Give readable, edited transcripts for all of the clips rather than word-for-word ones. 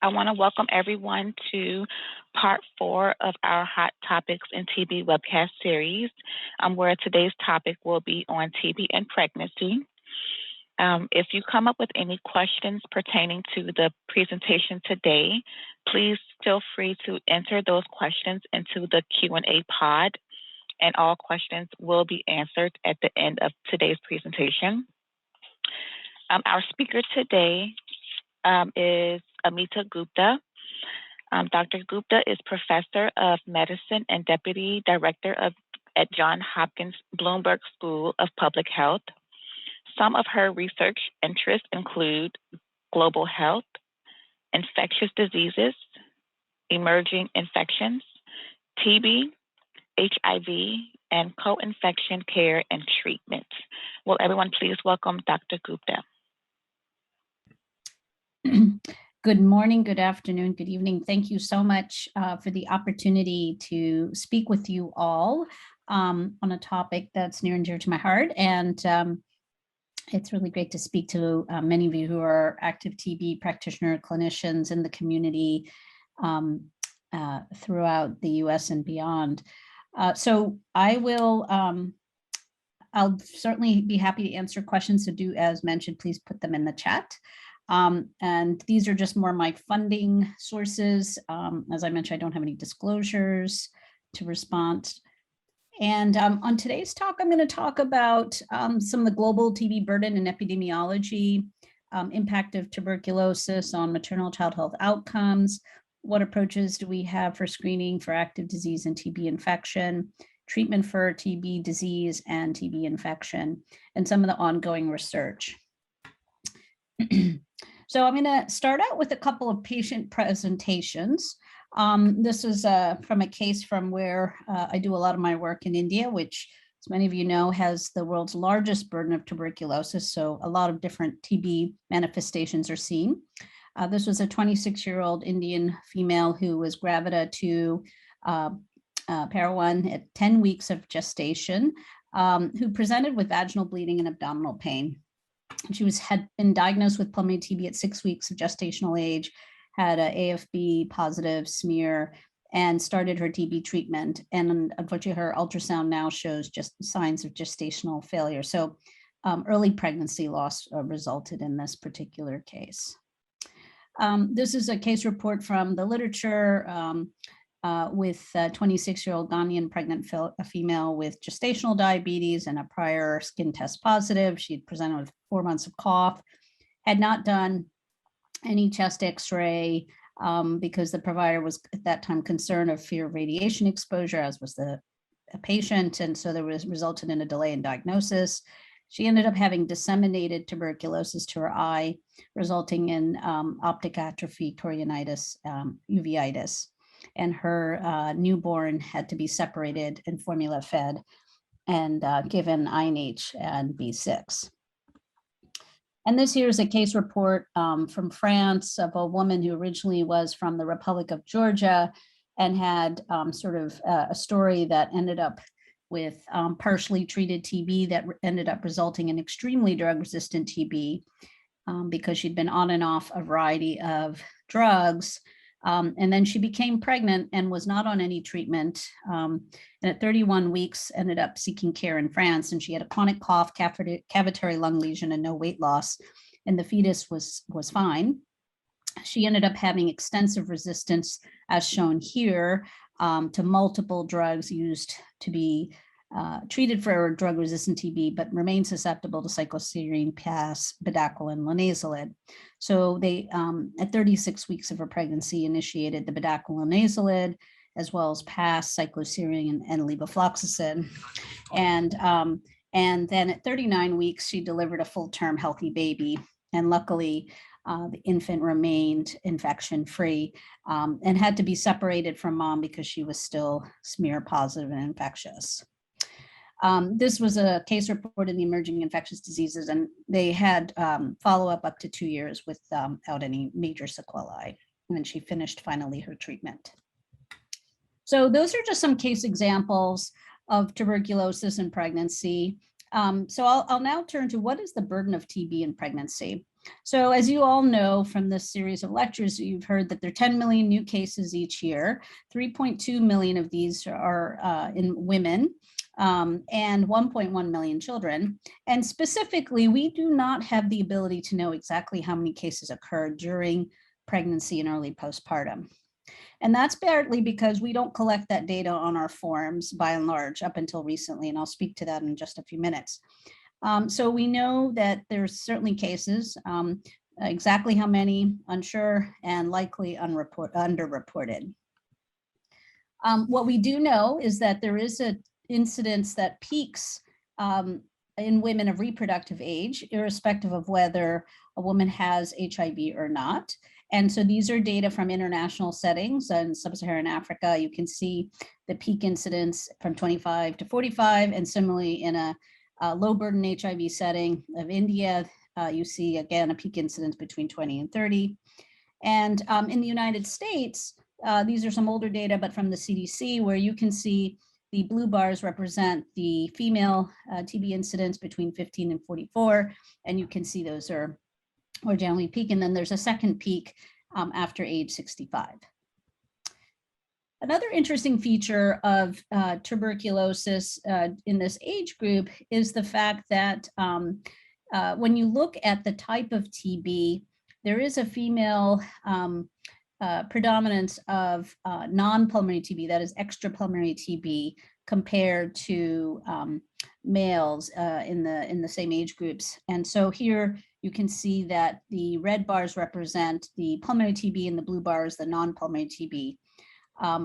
I want to welcome everyone to part 4 of our Hot Topics in TB webcast series, where today's topic will be on TB and pregnancy. If you come up with any questions pertaining to the presentation today, please feel free to enter those questions into the Q&A pod, and all questions will be answered at the end of today's presentation. Our speaker today is Amita Gupta. Dr. Gupta is Professor of Medicine and Deputy Director at Johns Hopkins Bloomberg School of Public Health. Some of her research interests include global health, infectious diseases, emerging infections, TB, HIV, and co-infection care and treatment. Will everyone please welcome Dr. Gupta? Good morning, good afternoon, good evening. Thank you so much for the opportunity to speak with you all on a topic that's near and dear to my heart. And it's really great to speak to many of you who are active TB practitioner clinicians in the community throughout the US and beyond. So I'll certainly be happy to answer questions. So do, as mentioned, please put them in the chat. And these are just more my funding sources. As I mentioned, I don't have any disclosures to respond. And on today's talk, I'm going to talk about some of the global TB burden and epidemiology, impact of tuberculosis on maternal child health outcomes, what approaches do we have for screening for active disease and TB infection, treatment for TB disease and TB infection, and some of the ongoing research. So I'm going to start out with a couple of patient presentations. This is from a case from where I do a lot of my work in India, which, as many of you know, has the world's largest burden of tuberculosis. So a lot of different TB manifestations are seen. This was a 26-year-old Indian female who was gravida to para-1 at 10 weeks of gestation, who presented with vaginal bleeding and abdominal pain. She had been diagnosed with pulmonary TB at 6 weeks of gestational age, had an AFB positive smear, and started her TB treatment. And unfortunately, her ultrasound now shows just signs of gestational failure. So early pregnancy loss resulted in this particular case. This is a case report from the literature with a 26-year-old Ghanaian pregnant female with gestational diabetes and a prior skin test positive. She had presented with 4 months of cough, had not done any chest x-ray because the provider was at that time concerned of fear of radiation exposure, as was the patient. And so there was resulted in a delay in diagnosis. She ended up having disseminated tuberculosis to her eye, resulting in optic atrophy, chorionitis, uveitis. And her newborn had to be separated and formula fed and given INH and B6. And this here is a case report from France of a woman who originally was from the Republic of Georgia and had sort of a story that ended up with partially treated TB that ended up resulting in extremely drug-resistant TB because she'd been on and off a variety of drugs. And then she became pregnant and was not on any treatment. And at 31 weeks, ended up seeking care in France. And she had a chronic cough, cavitary lung lesion, and no weight loss. And the fetus was fine. She ended up having extensive resistance, as shown here, to multiple drugs used to be treated for drug-resistant TB, but remained susceptible to cycloserine, PAS, bedaquiline, linezolid. So they, at 36 weeks of her pregnancy, initiated the bedaquiline, linezolid, as well as PAS, cycloserine, and levofloxacin. And then at 39 weeks, she delivered a full-term healthy baby. And luckily, the infant remained infection-free and had to be separated from mom because she was still smear positive and infectious. This was a case report in the emerging infectious diseases, and they had follow-up up to 2 years without any major sequelae. And then she finished finally her treatment. So those are just some case examples of tuberculosis and pregnancy. So I'll now turn to what is the burden of TB in pregnancy. So as you all know from this series of lectures, you've heard that there are 10 million new cases each year. 3.2 million of these are in women and 1.1 million children. And specifically, we do not have the ability to know exactly how many cases occur during pregnancy and early postpartum. And that's partly because we don't collect that data on our forms by and large up until recently, and I'll speak to that in just a few minutes. So we know that there's certainly cases, exactly how many, unsure, and likely underreported. What we do know is that there is an incidence that peaks in women of reproductive age, irrespective of whether a woman has HIV or not. And so these are data from international settings in sub-Saharan Africa. You can see the peak incidence from 25 to 45, and similarly in a low burden HIV setting of India, you see again a peak incidence between 20 and 30. And in the United States, these are some older data, but from the CDC, where you can see the blue bars represent the female TB incidence between 15 and 44, and you can see those are generally peak, and then there's a second peak after age 65. Another interesting feature of tuberculosis in this age group is the fact that when you look at the type of TB, there is a female predominance of non-pulmonary TB, that is extrapulmonary TB, compared to males in the same age groups. And so here you can see that the red bars represent the pulmonary TB and the blue bars the non-pulmonary TB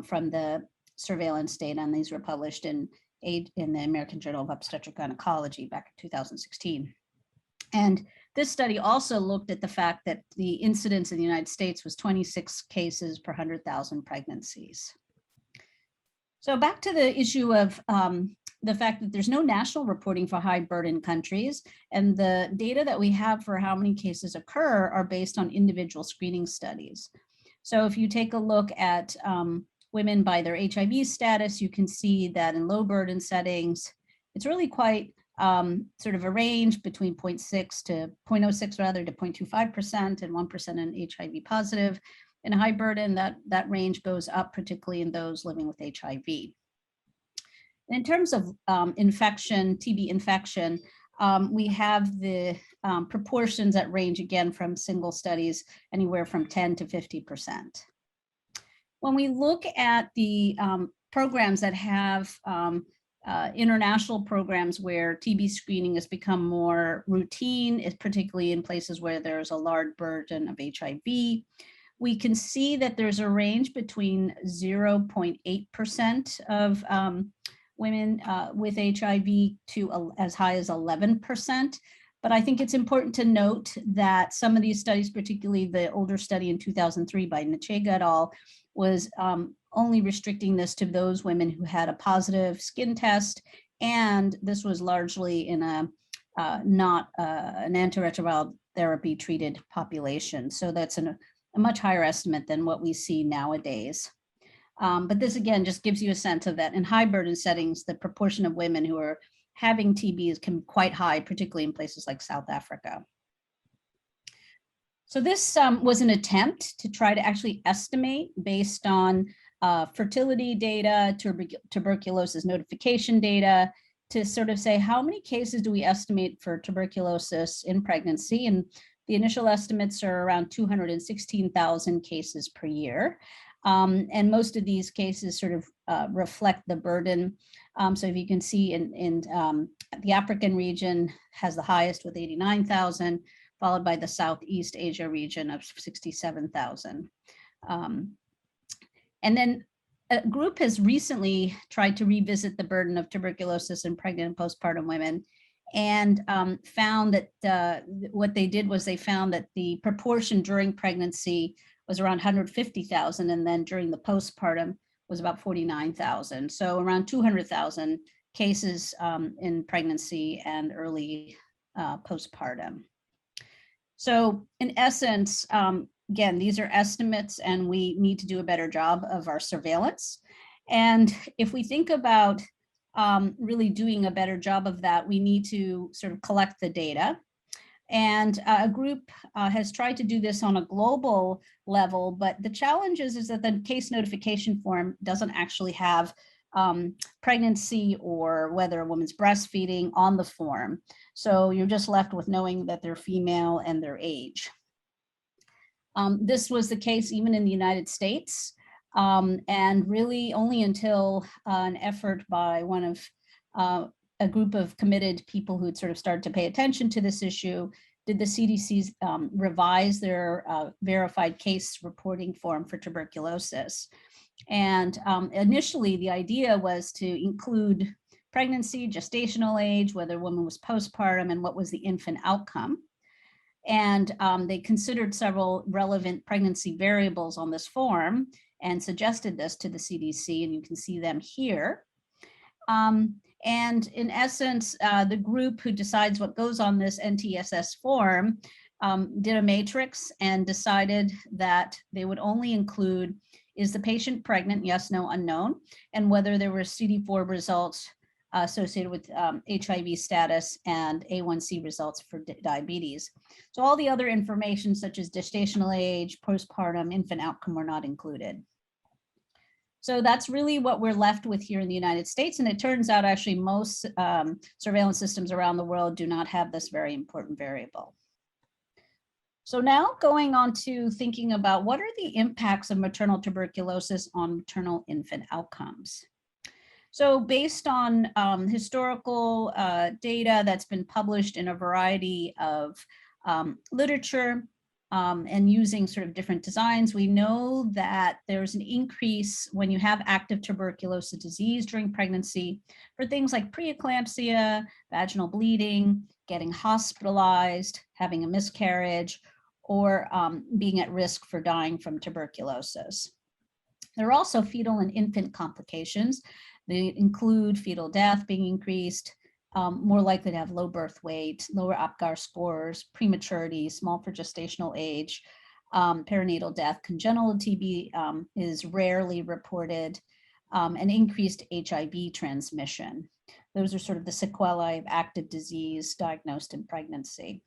from the surveillance data, and these were published in the American Journal of Obstetric Gynecology back in 2016. And this study also looked at the fact that the incidence in the United States was 26 cases per 100,000 pregnancies. So back to the issue of the fact that there's no national reporting for high burden countries, and the data that we have for how many cases occur are based on individual screening studies. So if you take a look at women by their HIV status, you can see that in low burden settings, it's really quite sort of a range between 0.6 to 0.06 rather to 0.25% and 1% in HIV positive. In high burden, that range goes up, particularly in those living with HIV. In terms of infection, TB infection, we have the proportions that range again from single studies, anywhere from 10 to 50%. When we look at the programs that have international programs where TB screening has become more routine, particularly in places where there's a large burden of HIV, we can see that there's a range between 0.8% of women with HIV to as high as 11%. But I think it's important to note that some of these studies, particularly the older study in 2003 by Nachega et al., was only restricting this to those women who had a positive skin test, and this was largely in a not an antiretroviral therapy treated population. So that's a much higher estimate than what we see nowadays. But this again just gives you a sense of that in high burden settings, the proportion of women who are having TB can be quite high, particularly in places like South Africa. So this was an attempt to try to actually estimate based on fertility data, tuberculosis notification data, to sort of say how many cases do we estimate for tuberculosis in pregnancy. And the initial estimates are around 216,000 cases per year. And most of these cases sort of reflect the burden. So if you can see in the African region has the highest with 89,000, followed by the Southeast Asia region of 67,000. And then a group has recently tried to revisit the burden of tuberculosis in pregnant and postpartum women, and found that what they did was they found that the proportion during pregnancy was around 150,000, and then during the postpartum was about 49,000. So around 200,000 cases in pregnancy and early postpartum. So in essence, again, these are estimates, and we need to do a better job of our surveillance. And if we think about really doing a better job of that, we need to sort of collect the data. And a group has tried to do this on a global level, but the challenge is that the case notification form doesn't actually have pregnancy or whether a woman's breastfeeding on the form. So you're just left with knowing that they're female and their age. This was the case even in the United States, and really only until an effort by one of a group of committed people who'd sort of started to pay attention to this issue did the CDC revise their verified case reporting form for tuberculosis. And initially, the idea was to include pregnancy, gestational age, whether a woman was postpartum, and what was the infant outcome. And they considered several relevant pregnancy variables on this form and suggested this to the CDC, and you can see them here. And in essence, the group who decides what goes on this NTSS form did a matrix and decided that they would only include, is the patient pregnant, yes, no, unknown, and whether there were CD4 results associated with HIV status and A1C results for diabetes. So all the other information such as gestational age, postpartum, infant outcome were not included. So that's really what we're left with here in the United States. And it turns out actually most surveillance systems around the world do not have this very important variable. So now going on to thinking about what are the impacts of maternal tuberculosis on maternal infant outcomes. So based on historical data that's been published in a variety of literature and using sort of different designs, we know that there's an increase when you have active tuberculosis disease during pregnancy for things like preeclampsia, vaginal bleeding, getting hospitalized, having a miscarriage, or being at risk for dying from tuberculosis. There are also fetal and infant complications. They include fetal death being increased, more likely to have low birth weight, lower APGAR scores, prematurity, small for gestational age, perinatal death, congenital TB is rarely reported, and increased HIV transmission. Those are sort of the sequelae of active disease diagnosed in pregnancy.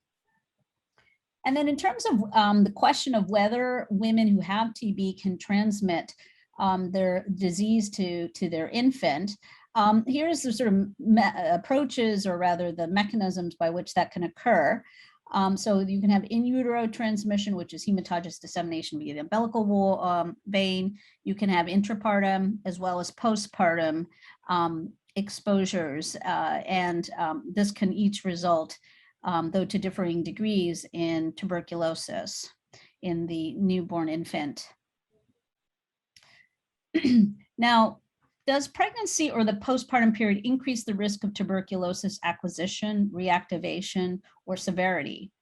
And then in terms of the question of whether women who have TB can transmit their disease to their infant, here's the sort of approaches, or rather the mechanisms by which that can occur. So you can have in utero transmission, which is hematologous dissemination via the umbilical vein. You can have intrapartum as well as postpartum exposures, and this can each result, though to differing degrees, in tuberculosis in the newborn infant. Now, does pregnancy or the postpartum period increase the risk of tuberculosis acquisition, reactivation, or severity?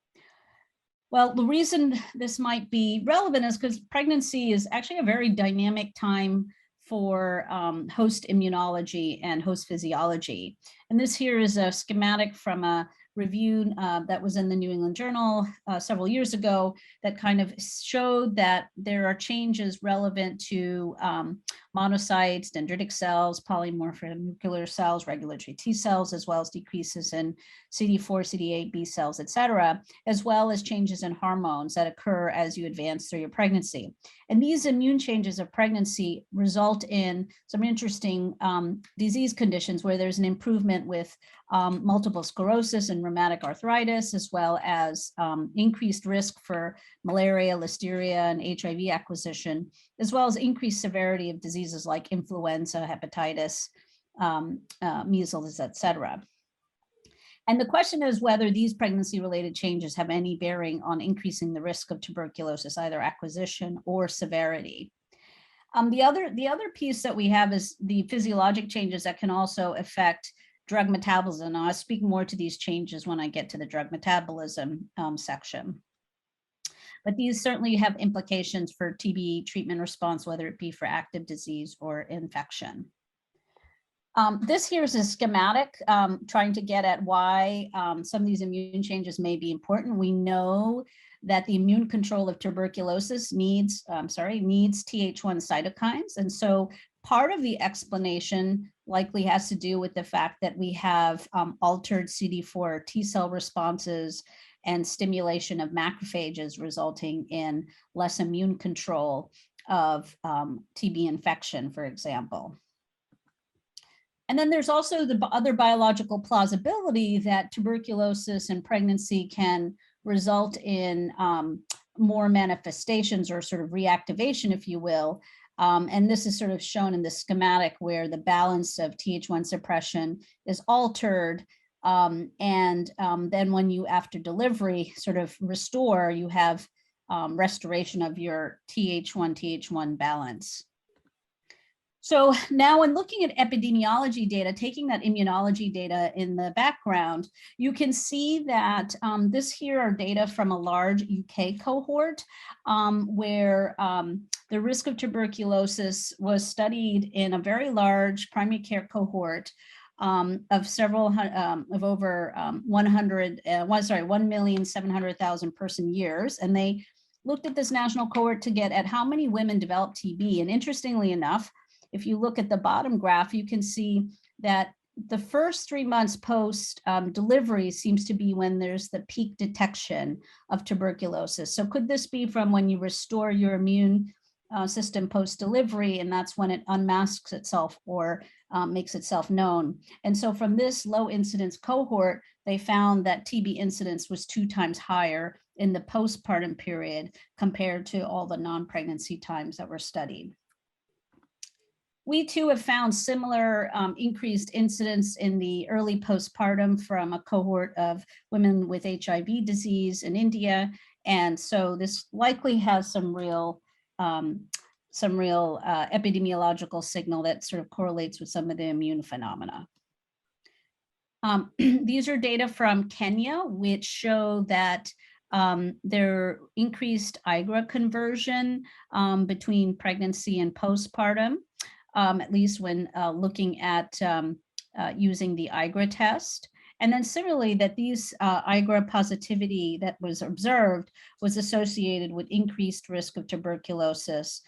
Well, the reason this might be relevant is because pregnancy is actually a very dynamic time for host immunology and host physiology. And this here is a schematic from a review that was in the New England Journal several years ago that kind of showed that there are changes relevant to monocytes, dendritic cells, polymorphic nuclear cells, regulatory T cells, as well as decreases in CD4, CD8, B cells, et cetera, as well as changes in hormones that occur as you advance through your pregnancy. And these immune changes of pregnancy result in some interesting disease conditions where there's an improvement with multiple sclerosis and rheumatic arthritis, as well as increased risk for malaria, listeria, and HIV acquisition, as well as increased severity of diseases like influenza, hepatitis, measles, et cetera. And the question is whether these pregnancy-related changes have any bearing on increasing the risk of tuberculosis, either acquisition or severity. The other piece that we have is the physiologic changes that can also affect drug metabolism. And I'll speak more to these changes when I get to the drug metabolism section. But these certainly have implications for TB treatment response, whether it be for active disease or infection. This here is a schematic trying to get at why some of these immune changes may be important. We know that the immune control of tuberculosis needs Th1 cytokines. And so part of the explanation likely has to do with the fact that we have altered CD4 T cell responses and stimulation of macrophages, resulting in less immune control of TB infection, for example. And then there's also the other biological plausibility that tuberculosis and pregnancy can result in more manifestations, or sort of reactivation, if you will. And this is sort of shown in the schematic, where the balance of Th1 suppression is altered. Then when you, after delivery, sort of restore, you have restoration of your Th1 balance. So now, when looking at epidemiology data, taking that immunology data in the background, you can see that this here are data from a large UK cohort, where the risk of tuberculosis was studied in a very large primary care cohort of several of over 1,700,000 person years, and they looked at this national cohort to get at how many women developed TB. And interestingly enough, if you look at the bottom graph, you can see that the first 3 months post delivery seems to be when there's the peak detection of tuberculosis. So could this be from when you restore your immune system post delivery, and that's when it unmasks itself or makes itself known? And so from this low incidence cohort, they found that TB incidence was 2 times higher in the postpartum period compared to all the non-pregnancy times that were studied. We too have found similar increased incidence in the early postpartum from a cohort of women with HIV disease in India. And so this likely has some real epidemiological signal that sort of correlates with some of the immune phenomena. These are data from Kenya, which show that there increased IGRA conversion between pregnancy and postpartum, at least when looking at using the IGRA test. And then similarly, that these IGRA positivity that was observed was associated with increased risk of tuberculosis,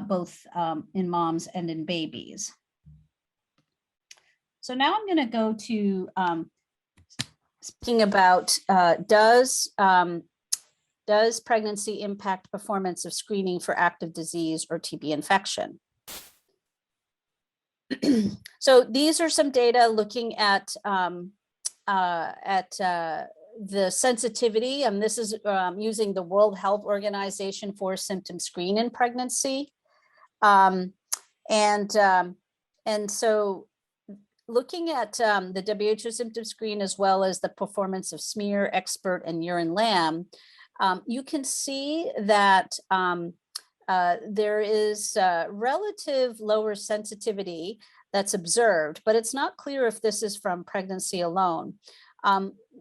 both in moms and in babies. So now I'm going to go to speaking about does pregnancy impact performance of screening for active disease or TB infection? So these are some data looking at the sensitivity, and this is using the World Health Organization for symptom screen in pregnancy, and so looking at the WHO symptom screen as well as the performance of smear, expert, and urine lamb, you can see that there is relative lower sensitivity that's observed, but it's not clear if this is from pregnancy alone.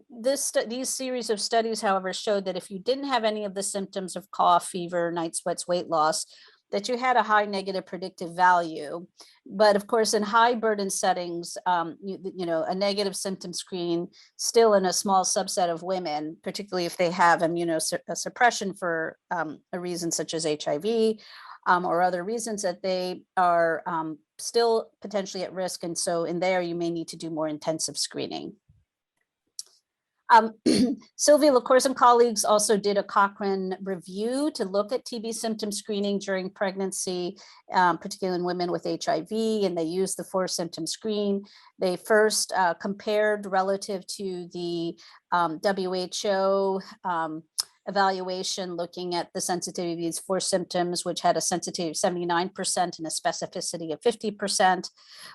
These series of studies, however, showed that if you didn't have any of the symptoms of cough, fever, night sweats, weight loss, that you had a high negative predictive value. But of course, in high burden settings, you know, a negative symptom screen still in a small subset of women, particularly if they have immunosuppression for a reason such as HIV or other reasons, that they are still potentially at risk. And so in there, you may need to do more intensive screening. Sylvia LaCourse and colleagues also did a Cochrane review to look at TB symptom screening during pregnancy, particularly in women with HIV, and they used the 4-symptom screen. They first compared relative to the WHO evaluation, looking at the sensitivity of these 4 symptoms, which had a sensitivity of 79% and a specificity of 50%.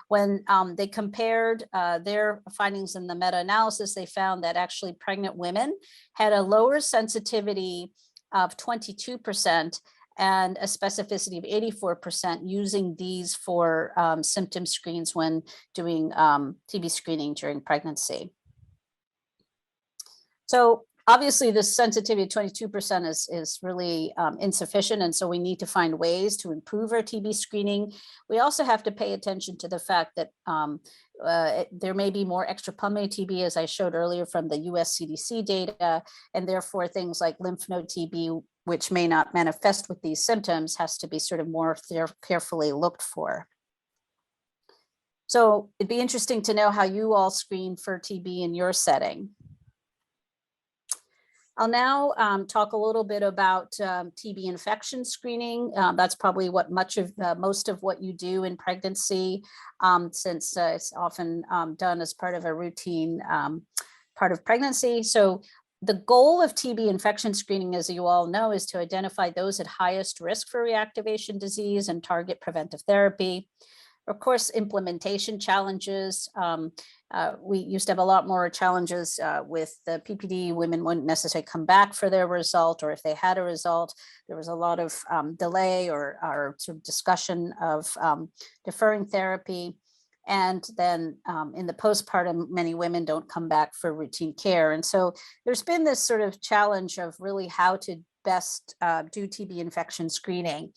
When they compared their findings in the meta-analysis, they found that actually pregnant women had a lower sensitivity of 22% and a specificity of 84% using these 4 symptom screens when doing TB screening during pregnancy. So obviously, this sensitivity of 22% is really insufficient, and so we need to find ways to improve our TB screening. We also have to pay attention to the fact that there may be more extrapulmonary TB, as I showed earlier from the US CDC data, and therefore things like lymph node TB, which may not manifest with these symptoms, has to be sort of more carefully looked for. So it'd be interesting to know how you all screen for TB in your setting. I'll now talk a little bit about TB infection screening. That's probably what most of what you do in pregnancy, since it's often done as part of a routine part of pregnancy. So the goal of TB infection screening, as you all know, is to identify those at highest risk for reactivation disease and target preventive therapy. Of course, implementation challenges. We used to have a lot more challenges with the PPD. Women wouldn't necessarily come back for their result, or if they had a result, there was a lot of delay or sort of discussion of deferring therapy. And then in the postpartum, many women don't come back for routine care. And so there's been this sort of challenge of really how to best do TB infection screening.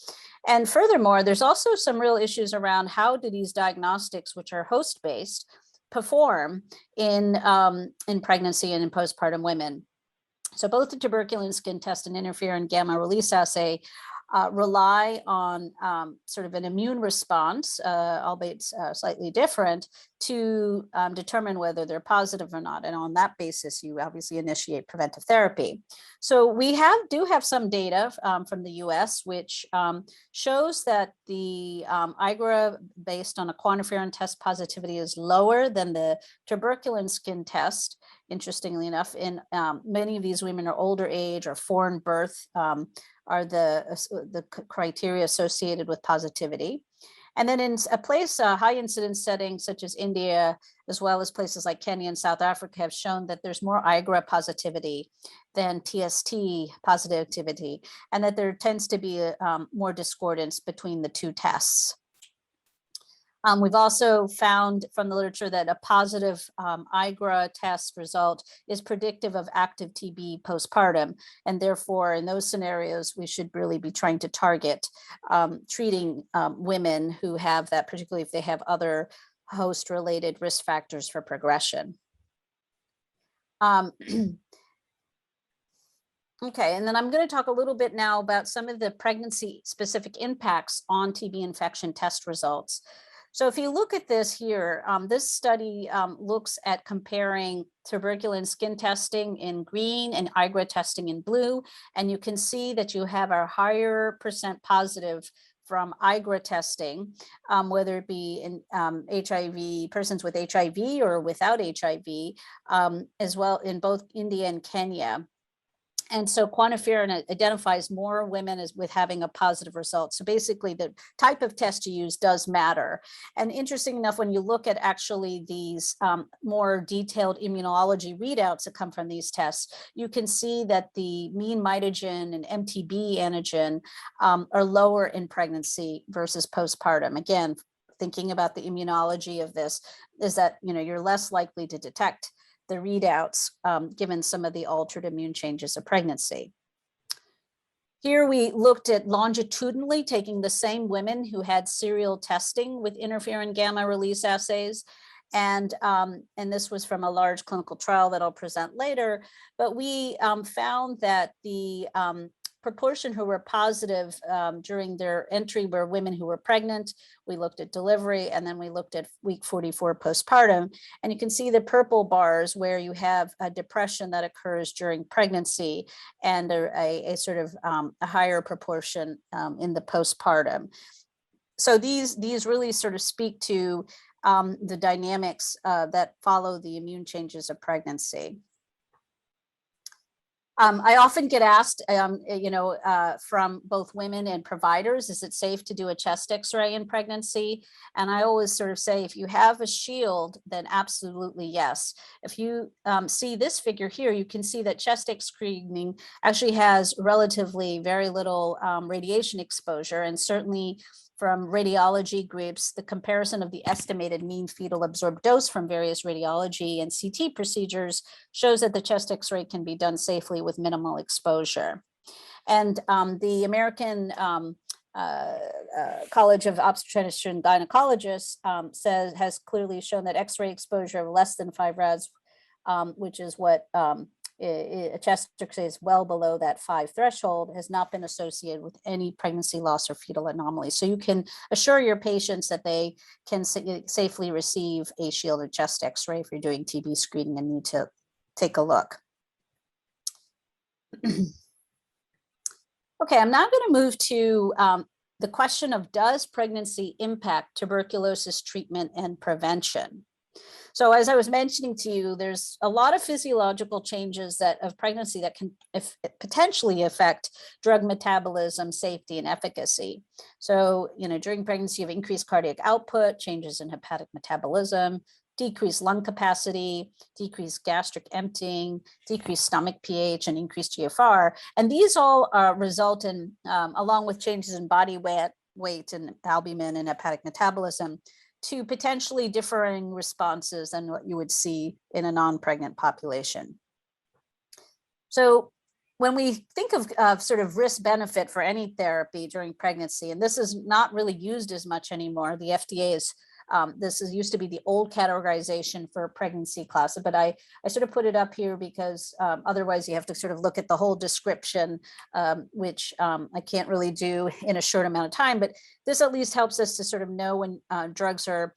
And furthermore, there's also some real issues around how do these diagnostics, which are host-based, perform in pregnancy and in postpartum women. So both the tuberculin skin test and interferon gamma release assay rely on sort of an immune response, albeit slightly different, to determine whether they're positive or not. And on that basis, you obviously initiate preventive therapy. So we do have some data from the US, which shows that the IGRA based on a quantiferon test positivity is lower than the tuberculin skin test. Interestingly enough, in many of these women are older age or foreign birth are the criteria associated with positivity. And then in a place, high incidence settings such as India, as well as places like Kenya and South Africa, have shown that there's more IGRA positivity than TST positivity, and that there tends to be more discordance between the two tests. We've also found from the literature that a positive IGRA test result is predictive of active TB postpartum. And therefore, in those scenarios, we should really be trying to target treating women who have that, particularly if they have other host-related risk factors for progression. Okay, and then I'm going to talk a little bit now about some of the pregnancy-specific impacts on TB infection test results. So if you look at this here, this study looks at comparing tuberculin skin testing in green and IGRA testing in blue, and you can see that you have a higher % positive from IGRA testing, whether it be in HIV, persons with HIV or without HIV, as well in both India and Kenya. And so quantiferon identifies more women as with having a positive result. So basically the type of test you use does matter. And interesting enough, when you look at actually these more detailed immunology readouts that come from these tests, you can see that the mean mitogen and MTB antigen are lower in pregnancy versus postpartum. Again, thinking about the immunology of this is that, you know, you're less likely to detect the readouts given some of the altered immune changes of pregnancy. Here we looked at longitudinally taking the same women who had serial testing with interferon gamma release assays. And this was from a large clinical trial that I'll present later. But we found that the proportion who were positive during their entry were women who were pregnant. We looked at delivery, and then we looked at week 44 postpartum. And you can see the purple bars where you have a depression that occurs during pregnancy and a sort of a higher proportion in the postpartum. So these really sort of speak to the dynamics that follow the immune changes of pregnancy. I often get asked, from both women and providers, is it safe to do a chest X-ray in pregnancy? And I always sort of say, if you have a shield, then absolutely yes. If you see this figure here, you can see that chest X screening actually has relatively very little radiation exposure, and certainly from radiology groups, the comparison of the estimated mean fetal absorbed dose from various radiology and CT procedures shows that the chest X-ray can be done safely with minimal exposure. And the American College of Obstetricians and Gynecologists has clearly shown that X-ray exposure of less than 5 rads, which is what a chest X-ray is well below that 5 threshold, has not been associated with any pregnancy loss or fetal anomaly. So you can assure your patients that they can safely receive a shielded chest X-ray if you're doing TB screening and need to take a look. Okay, I'm now going to move to the question of, does pregnancy impact tuberculosis treatment and prevention? So as I was mentioning to you, there's a lot of physiological changes of pregnancy that can potentially affect drug metabolism, safety, and efficacy. So, during pregnancy, you have increased cardiac output, changes in hepatic metabolism, decreased lung capacity, decreased gastric emptying, decreased stomach pH, and increased GFR. And these all result in, along with changes in body weight and albumin and hepatic metabolism, to potentially differing responses than what you would see in a non-pregnant population. So when we think of sort of risk benefit for any therapy during pregnancy, and this is not really used as much anymore, the FDA is, used to be the old categorization for pregnancy class, but I sort of put it up here because otherwise you have to sort of look at the whole description, which I can't really do in a short amount of time, but this at least helps us to sort of know when drugs are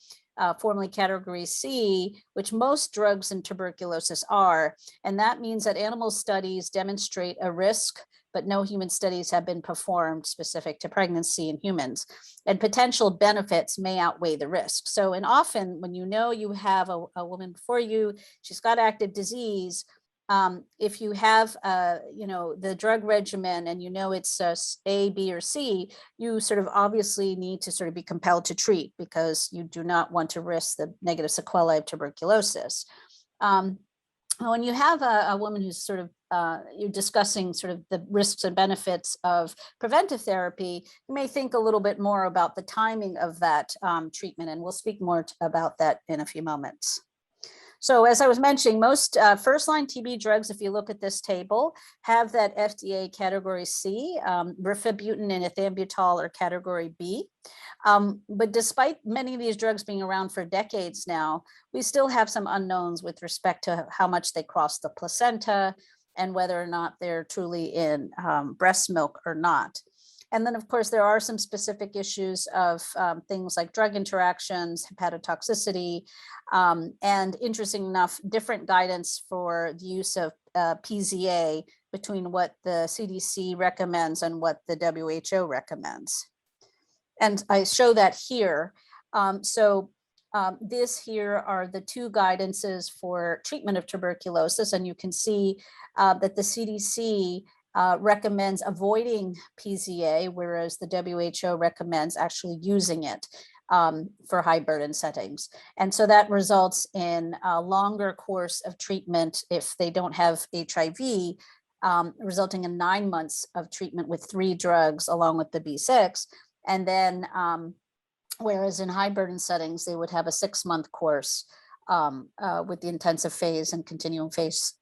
formally category C, which most drugs in tuberculosis are. And that means that animal studies demonstrate a risk, but no human studies have been performed specific to pregnancy in humans. And potential benefits may outweigh the risk. So, and often when you have a woman before you, she's got active disease, if you have, the drug regimen and it's A, B, or C, you sort of obviously need to sort of be compelled to treat because you do not want to risk the negative sequelae of tuberculosis. When you have a woman who's sort of, you're discussing sort of the risks and benefits of preventive therapy, you may think a little bit more about the timing of that treatment, and we'll speak more about that in a few moments. So as I was mentioning, most first-line TB drugs, if you look at this table, have that FDA category C. Rifabutin and ethambutol are category B. But despite many of these drugs being around for decades now, we still have some unknowns with respect to how much they cross the placenta and whether or not they're truly in breast milk or not. And then, of course, there are some specific issues of things like drug interactions, hepatotoxicity, and interesting enough, different guidance for the use of PZA between what the CDC recommends and what the WHO recommends. And I show that here. This here are the two guidances for treatment of tuberculosis, and you can see that the CDC recommends avoiding PZA, whereas the WHO recommends actually using it for high burden settings. And so that results in a longer course of treatment if they don't have HIV, resulting in 9 months of treatment with 3 drugs along with the B6. And then, whereas in high burden settings, they would have a 6-month course with the intensive phase and continuum phase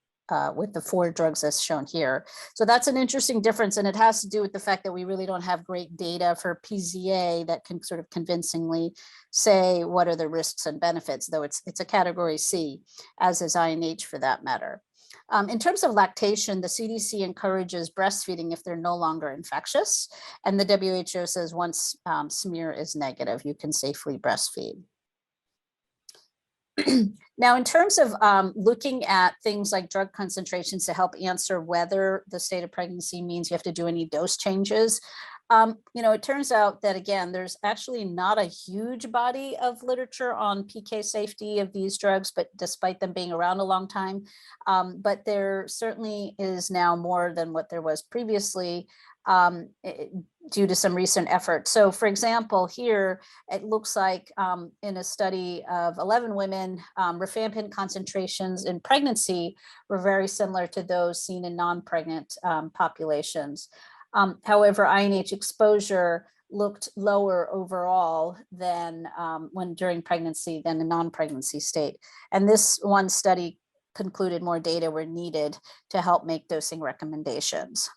with the 4 drugs as shown here. So that's an interesting difference, and it has to do with the fact that we really don't have great data for PZA that can sort of convincingly say what are the risks and benefits, though it's a category C, as is INH for that matter. In terms of lactation, the CDC encourages breastfeeding if they're no longer infectious, and the WHO says once smear is negative, you can safely breastfeed. Now, in terms of looking at things like drug concentrations to help answer whether the state of pregnancy means you have to do any dose changes, it turns out that, again, there's actually not a huge body of literature on PK safety of these drugs, but despite them being around a long time, but there certainly is now more than what there was previously due to some recent efforts. So for example, here, it looks like in a study of 11 women, rifampin concentrations in pregnancy were very similar to those seen in non-pregnant populations. However, INH exposure looked lower overall than when during pregnancy than the non-pregnancy state. And this one study concluded more data were needed to help make dosing recommendations.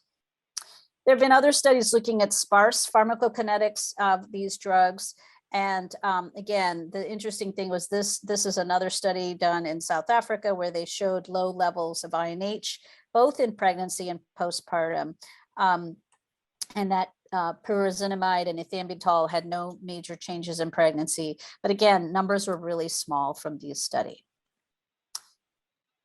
There have been other studies looking at sparse pharmacokinetics of these drugs. And again, the interesting thing was this is another study done in South Africa where they showed low levels of INH, both in pregnancy and postpartum. And that pyrazinamide and ethambutol had no major changes in pregnancy. But again, numbers were really small from these studies.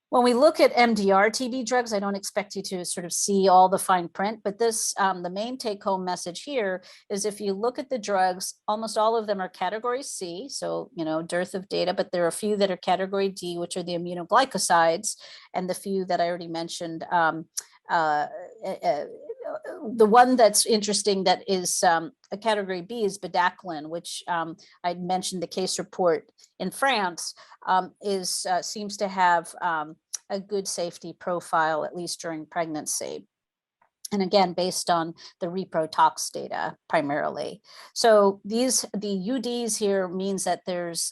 When we look at MDR-TB drugs, I don't expect you to sort of see all the fine print, but this, the main take-home message here is if you look at the drugs, almost all of them are category C, so, dearth of data, but there are a few that are category D, which are the aminoglycosides, and the few that I already mentioned. The one that's interesting that is a category B is bedaquiline, which I mentioned the case report in France seems to have a good safety profile, at least during pregnancy. And again, based on the reprotox data primarily. So the UDs here means that there's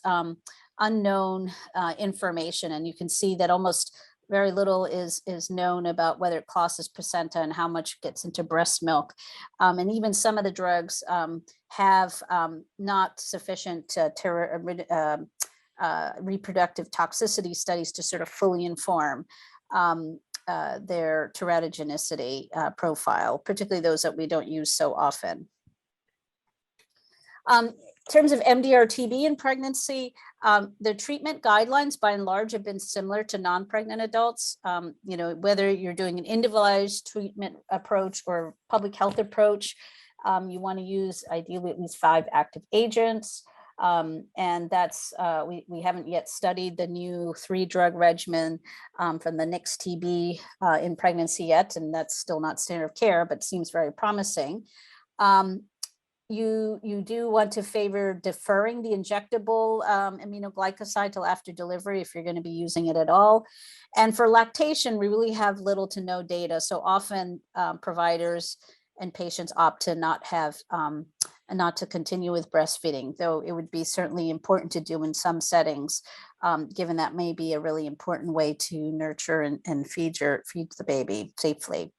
unknown information, and you can see that almost very little is known about whether it crosses placenta and how much gets into breast milk. And even some of the drugs have not sufficient reproductive toxicity studies to sort of fully inform their teratogenicity profile, particularly those that we don't use so often. In terms of MDR-TB in pregnancy, the treatment guidelines by and large have been similar to non-pregnant adults. Whether you're doing an individualized treatment approach or public health approach, you want to use ideally at least 5 active agents. And that's, we haven't yet studied the new 3-drug regimen from the NICS-TB in pregnancy yet, and that's still not standard of care, but seems very promising. You do want to favor deferring the injectable aminoglycoside till after delivery if you're going to be using it at all. And for lactation, we really have little to no data. So often providers and patients opt to not have and not to continue with breastfeeding, though it would be certainly important to do in some settings, given that may be a really important way to nurture and feed the baby safely.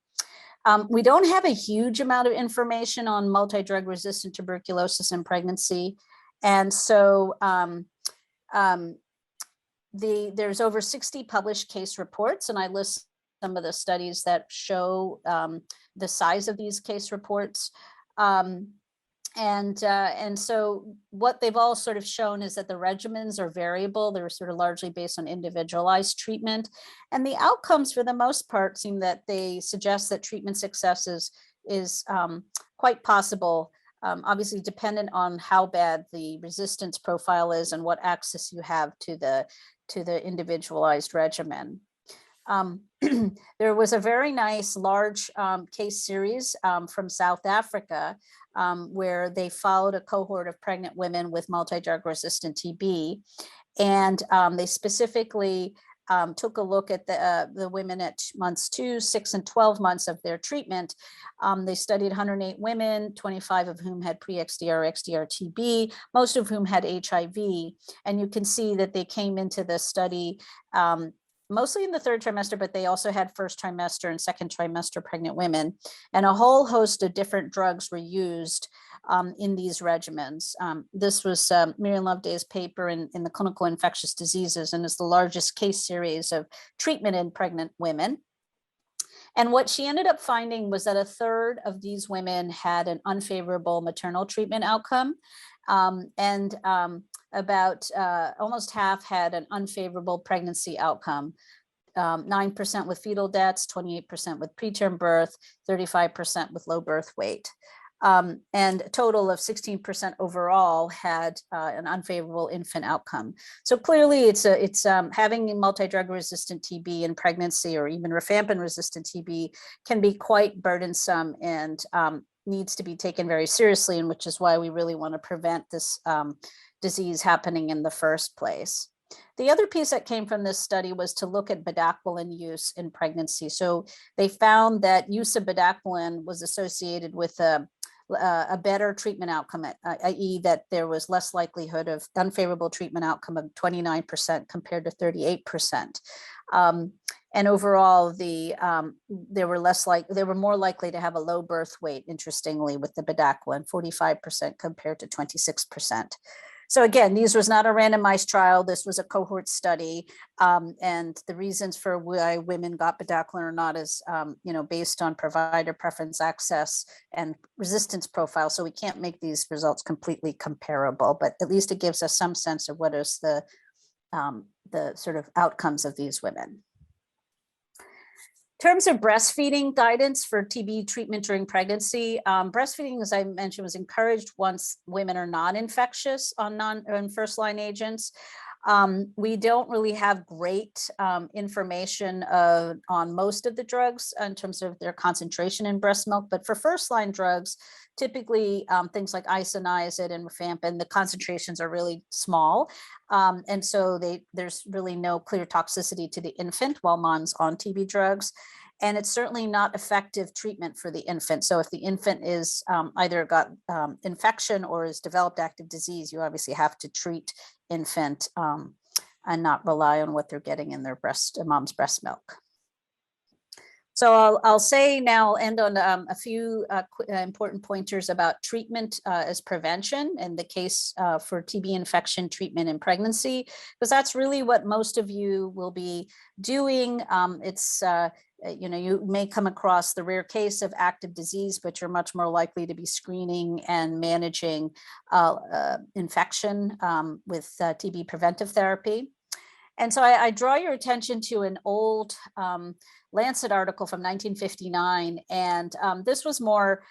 We don't have a huge amount of information on multi-drug resistant tuberculosis in pregnancy. And so there's over 60 published case reports, and I list some of the studies that show the size of these case reports. And so what they've all sort of shown is that the regimens are variable. They're sort of largely based on individualized treatment. And the outcomes for the most part seem that they suggest that treatment success is quite possible, obviously dependent on how bad the resistance profile is and what access you have to the individualized regimen. There was a very nice large case series from South Africa where they followed a cohort of pregnant women with multi-drug resistant TB. And they specifically took a look at the women at months 2, 6, and 12 months of their treatment. They studied 108 women, 25 of whom had pre-XDR, XDR TB, most of whom had HIV. And you can see that they came into the study mostly in the 3rd trimester, but they also had 1st trimester and 2nd trimester pregnant women. And a whole host of different drugs were used in these regimens. This was Miriam Loveday's paper in the Clinical Infectious Diseases, and is the largest case series of treatment in pregnant women. And what she ended up finding was that 1/3 of these women had an unfavorable maternal treatment outcome. About almost half had an unfavorable pregnancy outcome. 9% with fetal deaths, 28% with preterm birth, 35% with low birth weight. And a total of 16% overall had an unfavorable infant outcome. So clearly it's having multi-drug resistant TB in pregnancy, or even rifampin resistant TB, can be quite burdensome and needs to be taken very seriously, and which is why we really want to prevent this disease happening in the first place. The other piece that came from this study was to look at bedaquiline use in pregnancy. So they found that use of bedaquiline was associated with a better treatment outcome, i.e. that there was less likelihood of unfavorable treatment outcome of 29% compared to 38%. And overall, they were more likely to have a low birth weight, interestingly, with the bedaquiline, 45% compared to 26%. So again, these was not a randomized trial. This was a cohort study, and the reasons for why women got bedaquiline or not is, based on provider preference, access, and resistance profile. So we can't make these results completely comparable, but at least it gives us some sense of what is the sort of outcomes of these women. terms of breastfeeding guidance for TB treatment during pregnancy, breastfeeding, as I mentioned, was encouraged once women are non-infectious on first-line agents. We don't really have great information on most of the drugs in terms of their concentration in breast milk, but for first-line drugs, typically things like isoniazid and rifampin, the concentrations are really small. And so there's really no clear toxicity to the infant while mom's on TB drugs. And it's certainly not effective treatment for the infant. So if the infant is either got infection or has developed active disease, you obviously have to treat infant and not rely on what they're getting in their mom's breast milk. So I'll say now, I'll end on a few important pointers about treatment as prevention in the case for TB infection treatment in pregnancy, because that's really what most of you will be doing. You may come across the rare case of active disease, but you're much more likely to be screening and managing infection with TB preventive therapy. And so I draw your attention to an old Lancet article from 1959. And this was more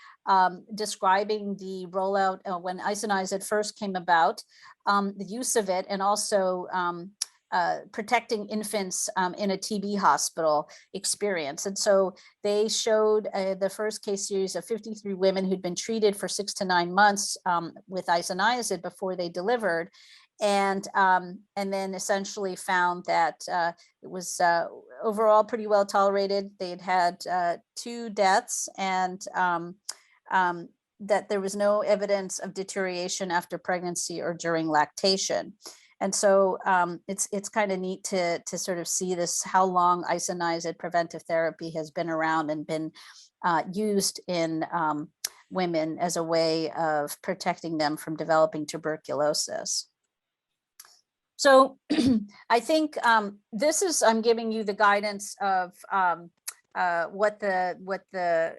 describing the rollout when isoniazid first came about, the use of it, and also protecting infants in a TB hospital experience. And so they showed the first case series of 53 women who'd been treated for 6 to 9 months with isoniazid before they delivered. And then essentially found that it was overall pretty well tolerated. They had 2 deaths, and that there was no evidence of deterioration after pregnancy or during lactation. And so it's kind of neat to sort of see this, how long isoniazid preventive therapy has been around and been used in women as a way of protecting them from developing tuberculosis. So I think I'm giving you the guidance of what the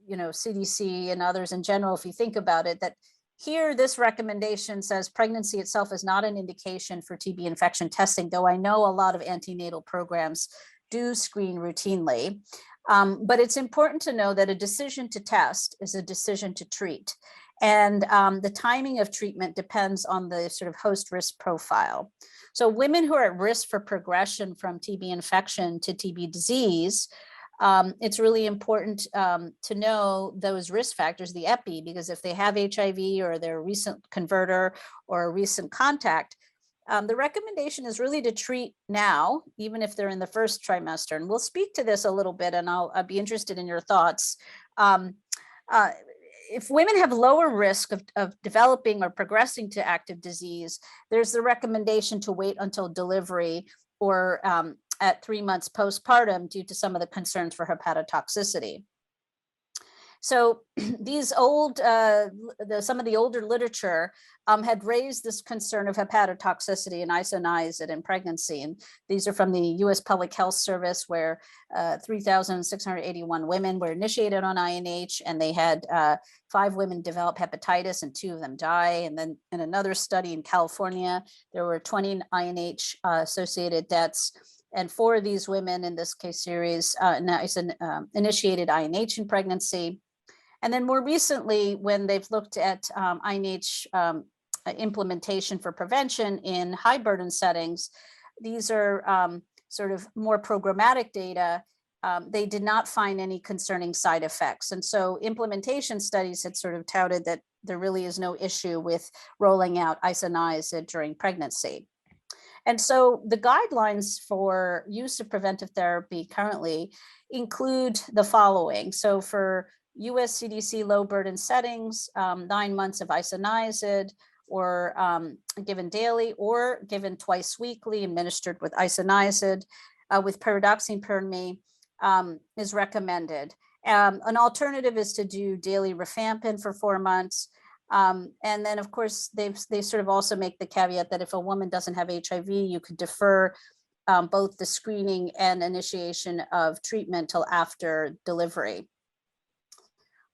CDC and others in general, if you think about it, that here this recommendation says pregnancy itself is not an indication for TB infection testing, though I know a lot of antenatal programs do screen routinely. But it's important to know that a decision to test is a decision to treat. And the timing of treatment depends on the sort of host risk profile. So women who are at risk for progression from TB infection to TB disease, it's really important to know those risk factors, the epi, because if they have HIV or they're a recent converter or a recent contact, the recommendation is really to treat now, even if they're in the first trimester. And we'll speak to this a little bit, and I'll be interested in your thoughts. If women have lower risk of developing or progressing to active disease, there's the recommendation to wait until delivery or at 3 months postpartum due to some of the concerns for hepatotoxicity. So these old, some of the older literature had raised this concern of hepatotoxicity and isoniazid in pregnancy. And these are from the US Public Health Service, where 3,681 women were initiated on INH, and they had 5 women develop hepatitis and 2 of them die. And then in another study in California, there were 20 INH associated deaths. And 4 of these women in this case series initiated INH in pregnancy. And then more recently, when they've looked at INH implementation for prevention in high burden settings, these are sort of more programmatic data. They did not find any concerning side effects. And so implementation studies had sort of touted that there really is no issue with rolling out isoniazid during pregnancy. And so the guidelines for use of preventive therapy currently include the following. So for US CDC low burden settings, 9 months of isoniazid, or given daily or given twice weekly, administered with isoniazid with pyridoxine perme is recommended. An alternative is to do daily rifampin for 4 months. And then, of course, they sort of also make the caveat that if a woman doesn't have HIV, you could defer both the screening and initiation of treatment till after delivery.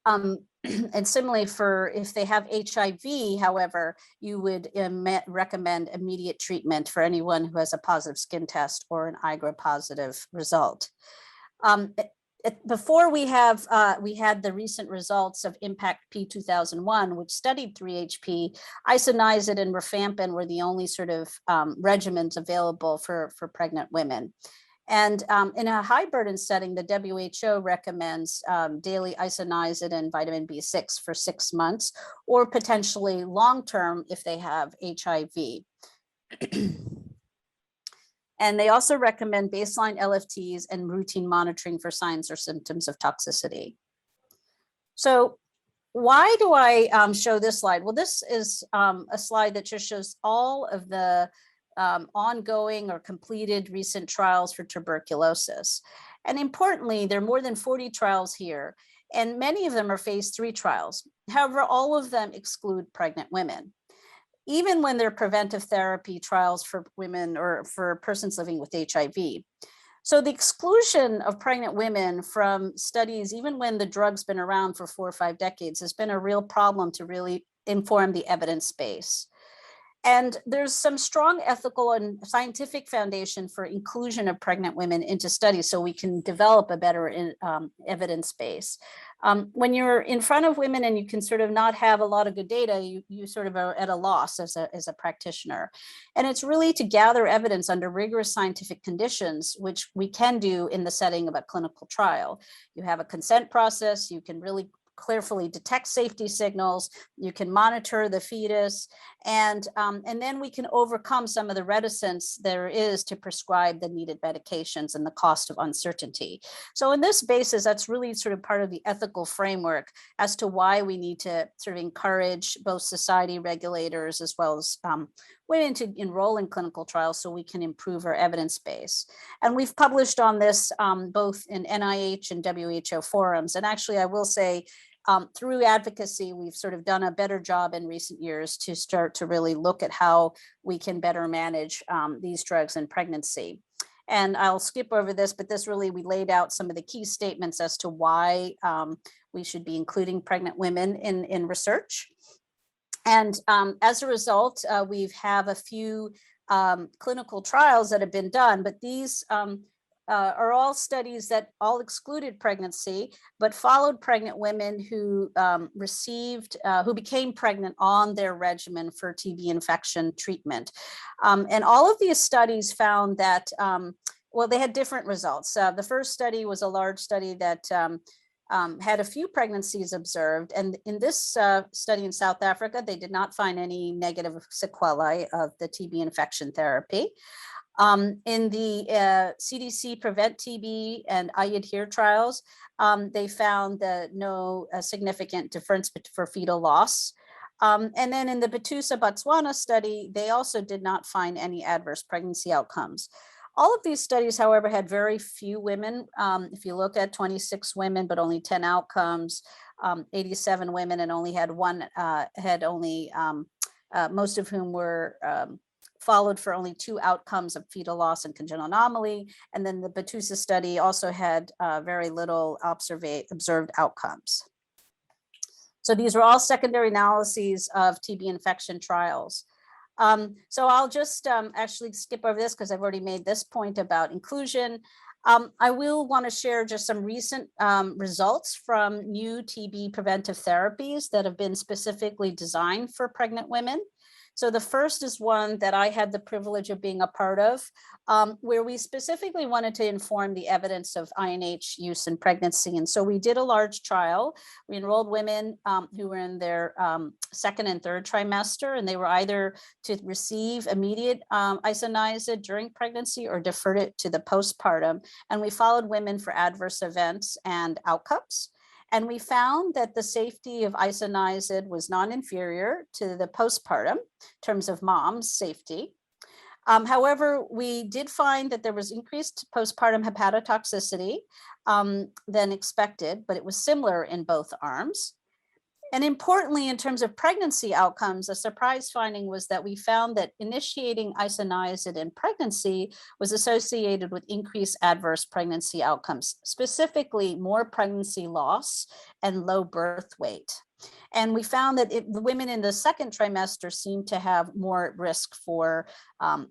And similarly, for if they have HIV, however, you would recommend immediate treatment for anyone who has a positive skin test or an IGRA positive result. before we had the recent results of Impact P 2001, which studied 3-HP, isoniazid and rifampin were the only sort of regimens available for pregnant women. And in a high burden setting, the WHO recommends daily isoniazid and vitamin B6 for 6 months, or potentially long-term if they have HIV. And they also recommend baseline LFTs and routine monitoring for signs or symptoms of toxicity. So why do I show this slide? Well, this is a slide that just shows all of the ongoing or completed recent trials for tuberculosis. And importantly, there are more than 40 trials here, and many of them are phase 3 trials. However, all of them exclude pregnant women, even when they're preventive therapy trials for women or for persons living with HIV. So the exclusion of pregnant women from studies, even when the drug's been around for 4 or 5 decades, has been a real problem to really inform the evidence base. And there's some strong ethical and scientific foundation for inclusion of pregnant women into studies so we can develop a better evidence base. When you're in front of women and you can sort of not have a lot of good data, you sort of are at a loss as a practitioner. And it's really to gather evidence under rigorous scientific conditions, which we can do in the setting of a clinical trial. You have a consent process, you can really carefully detect safety signals, you can monitor the fetus, and then we can overcome some of the reticence there is to prescribe the needed medications and the cost of uncertainty. So in this basis, that's really sort of part of the ethical framework as to why we need to sort of encourage both society regulators as well as women to enroll in clinical trials so we can improve our evidence base. And we've published on this both in NIH and WHO forums. And actually, I will say, through advocacy, we've sort of done a better job in recent years to start to really look at how we can better manage these drugs in pregnancy. And I'll skip over this, but this really, we laid out some of the key statements as to why we should be including pregnant women in research. And as a result, we have a few clinical trials that have been done, but these are all studies that all excluded pregnancy, but followed pregnant women who who became pregnant on their regimen for TB infection treatment. And all of these studies found that, well, they had different results. The first study was a large study that had a few pregnancies observed. And in this study in South Africa, they did not find any negative sequelae of the TB infection therapy. In the CDC Prevent TB and I Adhere trials, they found that no significant difference for fetal loss. And then in the Batusa Botswana study, they also did not find any adverse pregnancy outcomes. All of these studies, however, had very few women. If you look at 26 women, but only 10 outcomes, 87 women and only had one, most of whom were followed for only 2 outcomes of fetal loss and congenital anomaly. And then the Batusa study also had very little observed outcomes. So these were all secondary analyses of TB infection trials. So I'll just actually skip over this because I've already made this point about inclusion. I will want to share just some recent results from new TB preventive therapies that have been specifically designed for pregnant women. So the first is one that I had the privilege of being a part of, where we specifically wanted to inform the evidence of INH use in pregnancy. And so we did a large trial. We enrolled women who were in their 2nd and 3rd trimester, and they were either to receive immediate isoniazid during pregnancy or deferred it to the postpartum. And we followed women for adverse events and outcomes. And we found that the safety of isoniazid was non-inferior to the postpartum in terms of mom's safety. However, we did find that there was increased postpartum hepatotoxicity than expected, but it was similar in both arms. And importantly, in terms of pregnancy outcomes, a surprise finding was that we found that initiating isoniazid in pregnancy was associated with increased adverse pregnancy outcomes, specifically more pregnancy loss and low birth weight. And we found that the women in the 2nd trimester seemed to have more risk for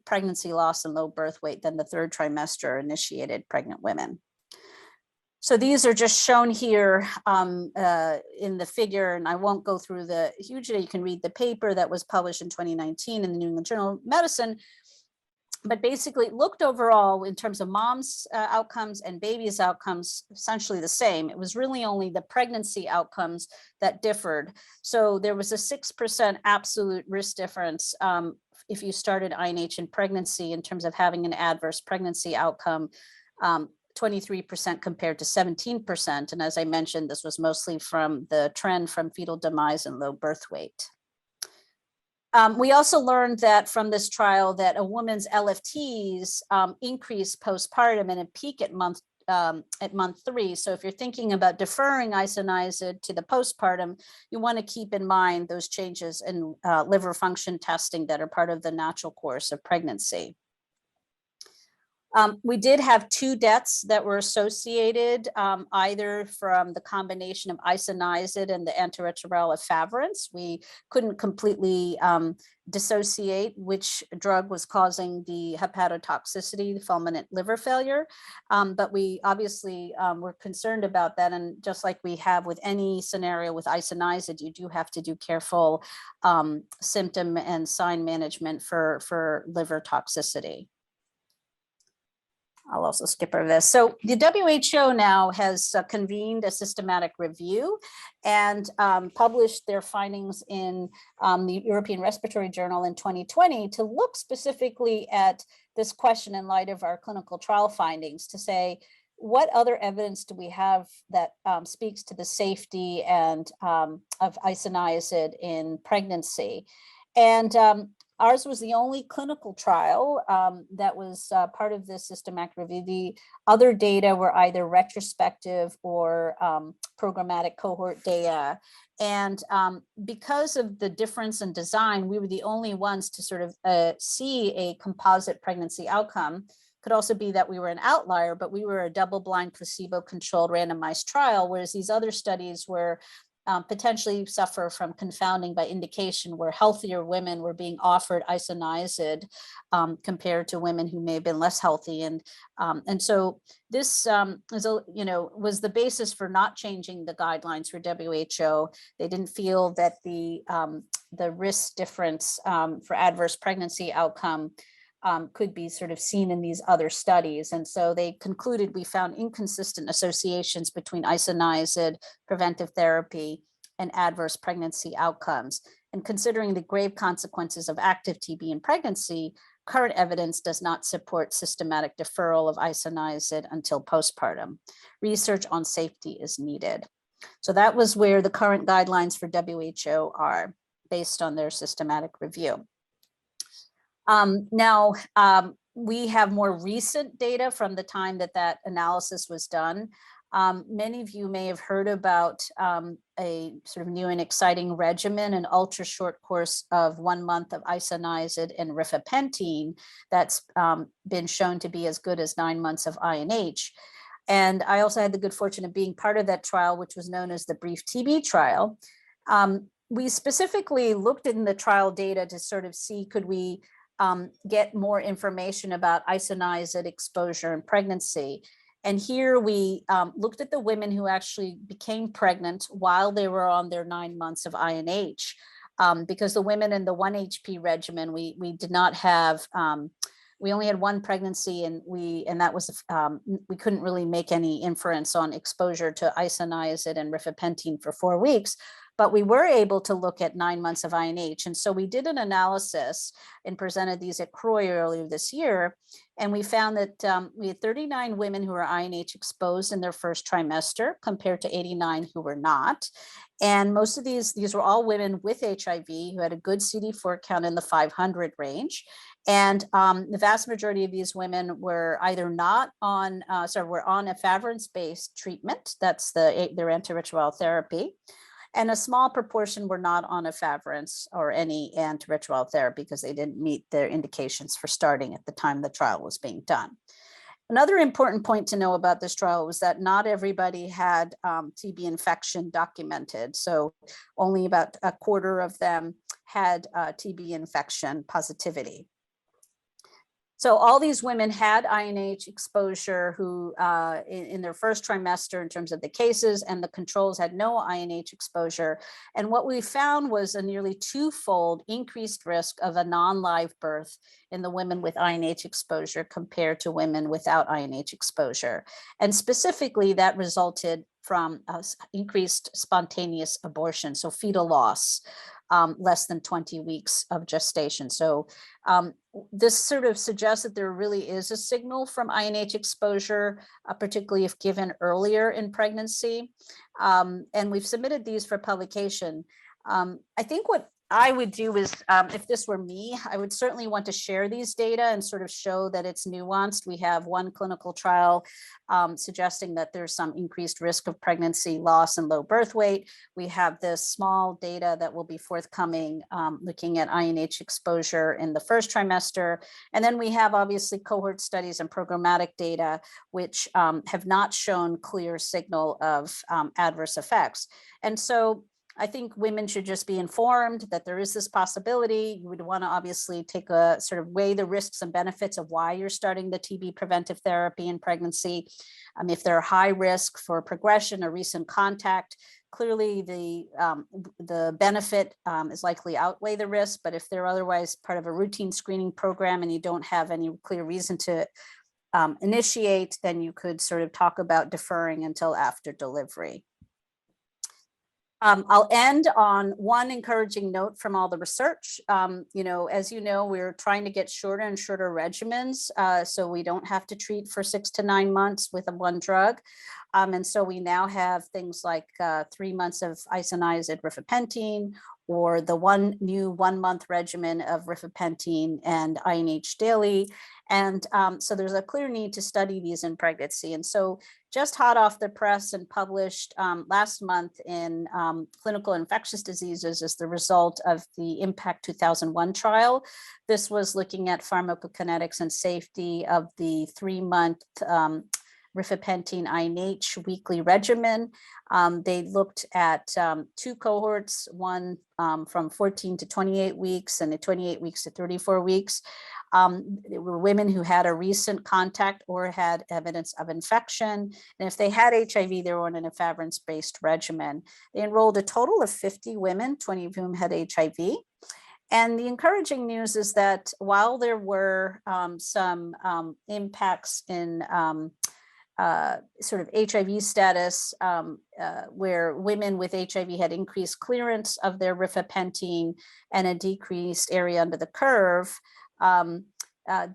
pregnancy loss and low birth weight than the 3rd trimester initiated pregnant women. So these are just shown here in the figure, and I won't go through the huge data. You can read the paper that was published in 2019 in the New England Journal of Medicine. But basically, it looked overall in terms of moms' outcomes and babies' outcomes essentially the same. It was really only the pregnancy outcomes that differed. So there was a 6% absolute risk difference if you started INH in pregnancy in terms of having an adverse pregnancy outcome. 23% compared to 17%. And as I mentioned, this was mostly from the trend from fetal demise and low birth weight. We also learned that from this trial that a woman's LFTs increase postpartum and a peak at month 3. So if you're thinking about deferring isoniazid to the postpartum, you want to keep in mind those changes in liver function testing that are part of the natural course of pregnancy. We did have 2 deaths that were associated either from the combination of isoniazid and the antiretroviral efavirenz. We couldn't completely dissociate which drug was causing the hepatotoxicity, the fulminant liver failure, but we obviously were concerned about that. And just like we have with any scenario with isoniazid, you do have to do careful symptom and sign management for liver toxicity. I'll also skip over this. So the WHO now has convened a systematic review and published their findings in the European Respiratory Journal in 2020 to look specifically at this question in light of our clinical trial findings to say, what other evidence do we have that speaks to the safety and of isoniazid in pregnancy? And ours was the only clinical trial that was part of this systematic review. The other data were either retrospective or programmatic cohort data. And because of the difference in design, we were the only ones to sort of see a composite pregnancy outcome. Could also be that we were an outlier, but we were a double-blind placebo-controlled randomized trial, whereas these other studies were potentially suffer from confounding by indication, where healthier women were being offered isoniazid compared to women who may have been less healthy. And so this was the basis for not changing the guidelines for WHO. They didn't feel that the risk difference for adverse pregnancy outcome could be sort of seen in these other studies. And so they concluded we found inconsistent associations between isoniazid, preventive therapy, and adverse pregnancy outcomes. And considering the grave consequences of active TB in pregnancy, current evidence does not support systematic deferral of isoniazid until postpartum. Research on safety is needed. So that was where the current guidelines for WHO are based on their systematic review. Now, we have more recent data from the time that analysis was done. Many of you may have heard about a sort of new and exciting regimen, an ultra short course of 1 month of isoniazid and rifapentine that's been shown to be as good as 9 months of INH. And I also had the good fortune of being part of that trial, which was known as the Brief TB trial. We specifically looked in the trial data to sort of see, could we get more information about isoniazid exposure in pregnancy. And here we looked at the women who actually became pregnant while they were on their 9 months of INH, because the women in the 1 HP regimen, we did not have, we only had 1 pregnancy, and that was, we couldn't really make any inference on exposure to isoniazid and rifapentine for 4 weeks. But we were able to look at 9 months of INH. And so we did an analysis and presented these at CROI earlier this year. And we found that we had 39 women who were INH exposed in their first trimester compared to 89 who were not. And most of these were all women with HIV who had a good CD4 count in the 500 range. And the vast majority of these women were either not on, were on efavirenz-based treatment. That's their antiretroviral therapy. And a small proportion were not on efavirenz or any antiretroviral therapy because they didn't meet their indications for starting at the time the trial was being done. Another important point to know about this trial was that not everybody had TB infection documented. So only about a quarter of them had TB infection positivity. So all these women had INH exposure who in their first trimester in terms of the cases, and the controls had no INH exposure. And what we found was a nearly twofold increased risk of a non-live birth in the women with INH exposure compared to women without INH exposure. And specifically that resulted from increased spontaneous abortion, so fetal loss, less than 20 weeks of gestation. So this sort of suggests that there really is a signal from INH exposure, particularly if given earlier in pregnancy. And we've submitted these for publication. I think what I would do is, if this were me, I would certainly want to share these data and sort of show that it's nuanced. We have one clinical trial suggesting that there's some increased risk of pregnancy loss and low birth weight. We have this small data that will be forthcoming looking at INH exposure in the first trimester. And then we have obviously cohort studies and programmatic data, which have not shown clear signal of adverse effects. And so I think women should just be informed that there is this possibility. You would want to obviously take a sort of weigh the risks and benefits of why you're starting the TB preventive therapy in pregnancy. If they're high risk for progression or recent contact, clearly the benefit is likely outweigh the risk. But if they're otherwise part of a routine screening program and you don't have any clear reason to initiate, then you could sort of talk about deferring until after delivery. I'll end on one encouraging note from all the research. As you know, we're trying to get shorter and shorter regimens, so we don't have to treat for 6 to 9 months with one drug. And so we now have things like 3 months of isoniazid rifapentine, or the new 1 month regimen of rifapentine and INH daily. And so there's a clear need to study these in pregnancy. And so just hot off the press and published last month in Clinical Infectious Diseases is the result of the IMPACT 2001 trial. This was looking at pharmacokinetics and safety of the 3-month rifapentine INH weekly regimen. They looked at 2 cohorts, one from 14 to 28 weeks and 28 weeks to 34 weeks. There were women who had a recent contact or had evidence of infection. And if they had HIV, they were on an efavirenz-based regimen. They enrolled a total of 50 women, 20 of whom had HIV. And the encouraging news is that while there were some impacts in sort of HIV status, where women with HIV had increased clearance of their rifapentine and a decreased area under the curve,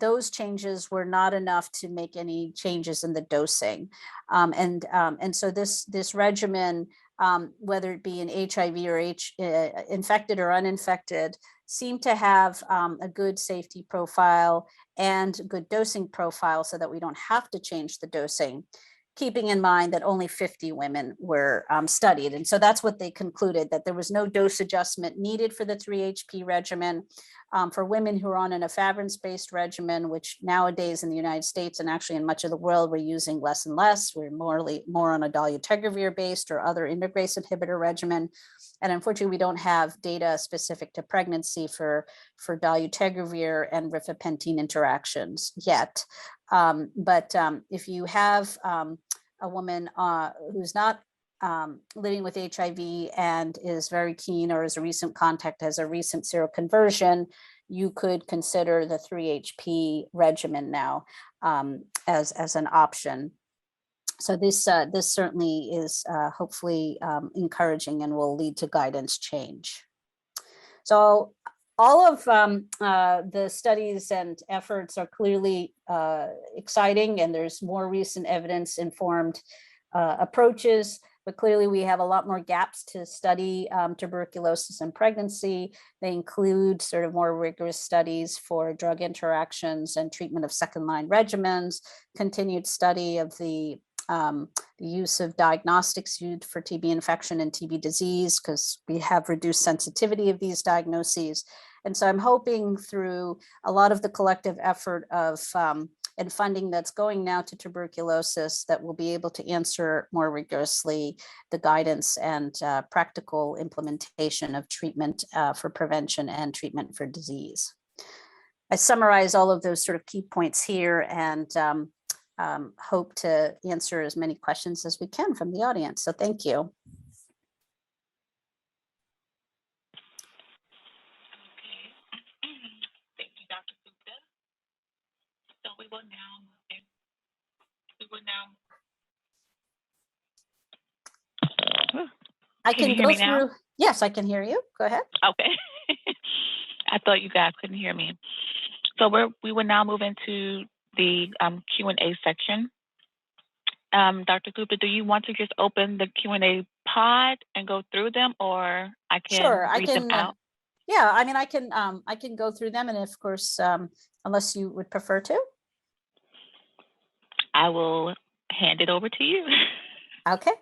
those changes were not enough to make any changes in the dosing. And so this regimen, whether it be in HIV or infected or uninfected, seemed to have a good safety profile and good dosing profile so that we don't have to change the dosing, keeping in mind that only 50 women were studied. And so that's what they concluded, that there was no dose adjustment needed for the 3HP regimen. For women who are on an efavirenz-based regimen, which nowadays in the United States and actually in much of the world, we're using less and less. We're more on a dolutegravir-based or other integrase inhibitor regimen. And unfortunately, we don't have data specific to pregnancy for dolutegravir and rifapentine interactions yet. But if you have a woman who's not living with HIV and is very keen, or is a recent contact, has a recent seroconversion, you could consider the 3HP regimen now as an option. So this certainly is hopefully encouraging and will lead to guidance change. So all of the studies and efforts are clearly exciting, and there's more recent evidence-informed approaches. But clearly we have a lot more gaps to study tuberculosis in pregnancy. They include sort of more rigorous studies for drug interactions and treatment of second-line regimens, continued study of the use of diagnostics used for TB infection and TB disease, because we have reduced sensitivity of these diagnoses. And so I'm hoping through a lot of the collective effort of and funding that's going now to tuberculosis that we'll be able to answer more rigorously the guidance and practical implementation of treatment for prevention and treatment for disease. I summarize all of those sort of key points here and hope to answer as many questions as we can from the audience. So thank you. Thank you, Dr. Gupta. So we will now I can go through. Yes, I can hear you. Go ahead. Okay. I thought you guys couldn't hear me. So we will now move into the Q&A section. Dr. Gupta, do you want to just open the Q&A pod and go through them, or I can read them out? Yeah, I mean, I can go through them, and of course, unless you would prefer to. I will hand it over to you. Okay.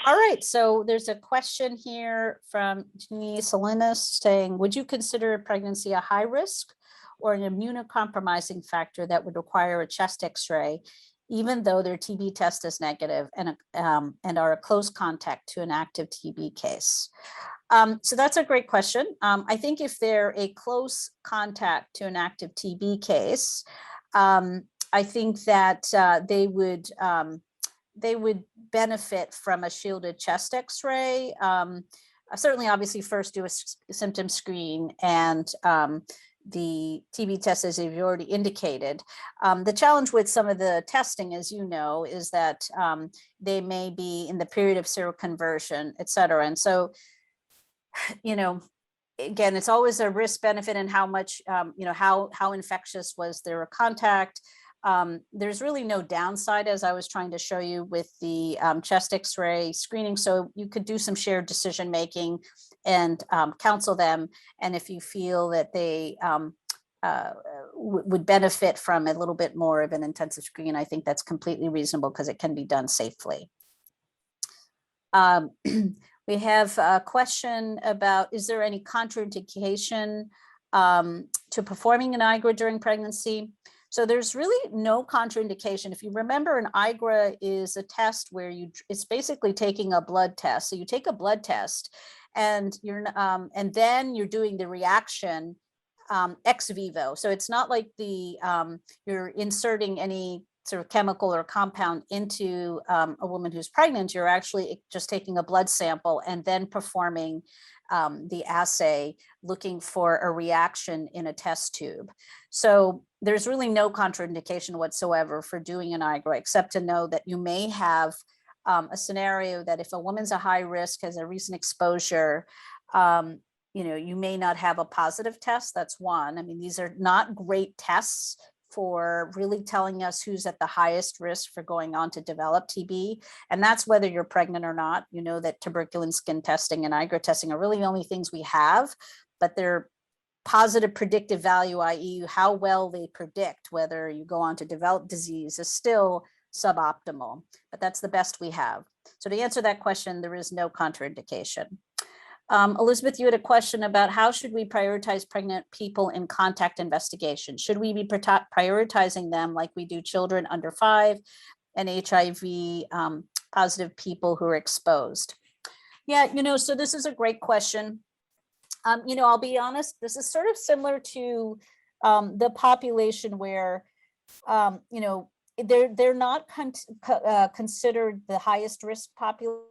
All right. So there's a question here from Denise Salinas saying, would you consider pregnancy a high risk or an immunocompromising factor that would require a chest X-ray, even though their TB test is negative and are a close contact to an active TB case? So that's a great question. I think if they're a close contact to an active TB case, I think that they would benefit from a shielded chest X-ray. Certainly, obviously, first do a symptom screen and the TB test, as you've already indicated. The challenge with some of the testing, as you know, is that they may be in the period of seroconversion, et cetera. And so, you know, again, it's always a risk benefit and how much, you know, how infectious was their contact. There's really no downside, as I was trying to show you with the chest X-ray screening. So you could do some shared decision making and counsel them. And if you feel that they would benefit from a little bit more of an intensive screen, I think that's completely reasonable because it can be done safely. We have a question about, is there any contraindication to performing an IGRA during pregnancy? So there's really no contraindication. If you remember, an IGRA is a test where it's basically taking a blood test. So you take a blood test and then you're doing the reaction ex vivo. So it's not like you're inserting any sort of chemical or compound into a woman who's pregnant. You're actually just taking a blood sample and then performing the assay, looking for a reaction in a test tube. So there's really no contraindication whatsoever for doing an IGRA, except to know that you may have a scenario that if a woman's a high risk, has a recent exposure, you know, you may not have a positive test. That's one. I mean, these are not great tests for really telling us who's at the highest risk for going on to develop TB. And that's whether you're pregnant or not. You know that tuberculin skin testing and IGRA testing are really the only things we have, but they're positive predictive value, i.e. how well they predict whether you go on to develop disease, is still suboptimal, but that's the best we have. So to answer that question, there is no contraindication. Elizabeth, you had a question about how should we prioritize pregnant people in contact investigation? Should we be prioritizing them like we do children under 5 and HIV positive people who are exposed? Yeah, you know, so this is a great question. You know, I'll be honest, this is sort of similar to the population where, you know, they're not considered the highest risk population.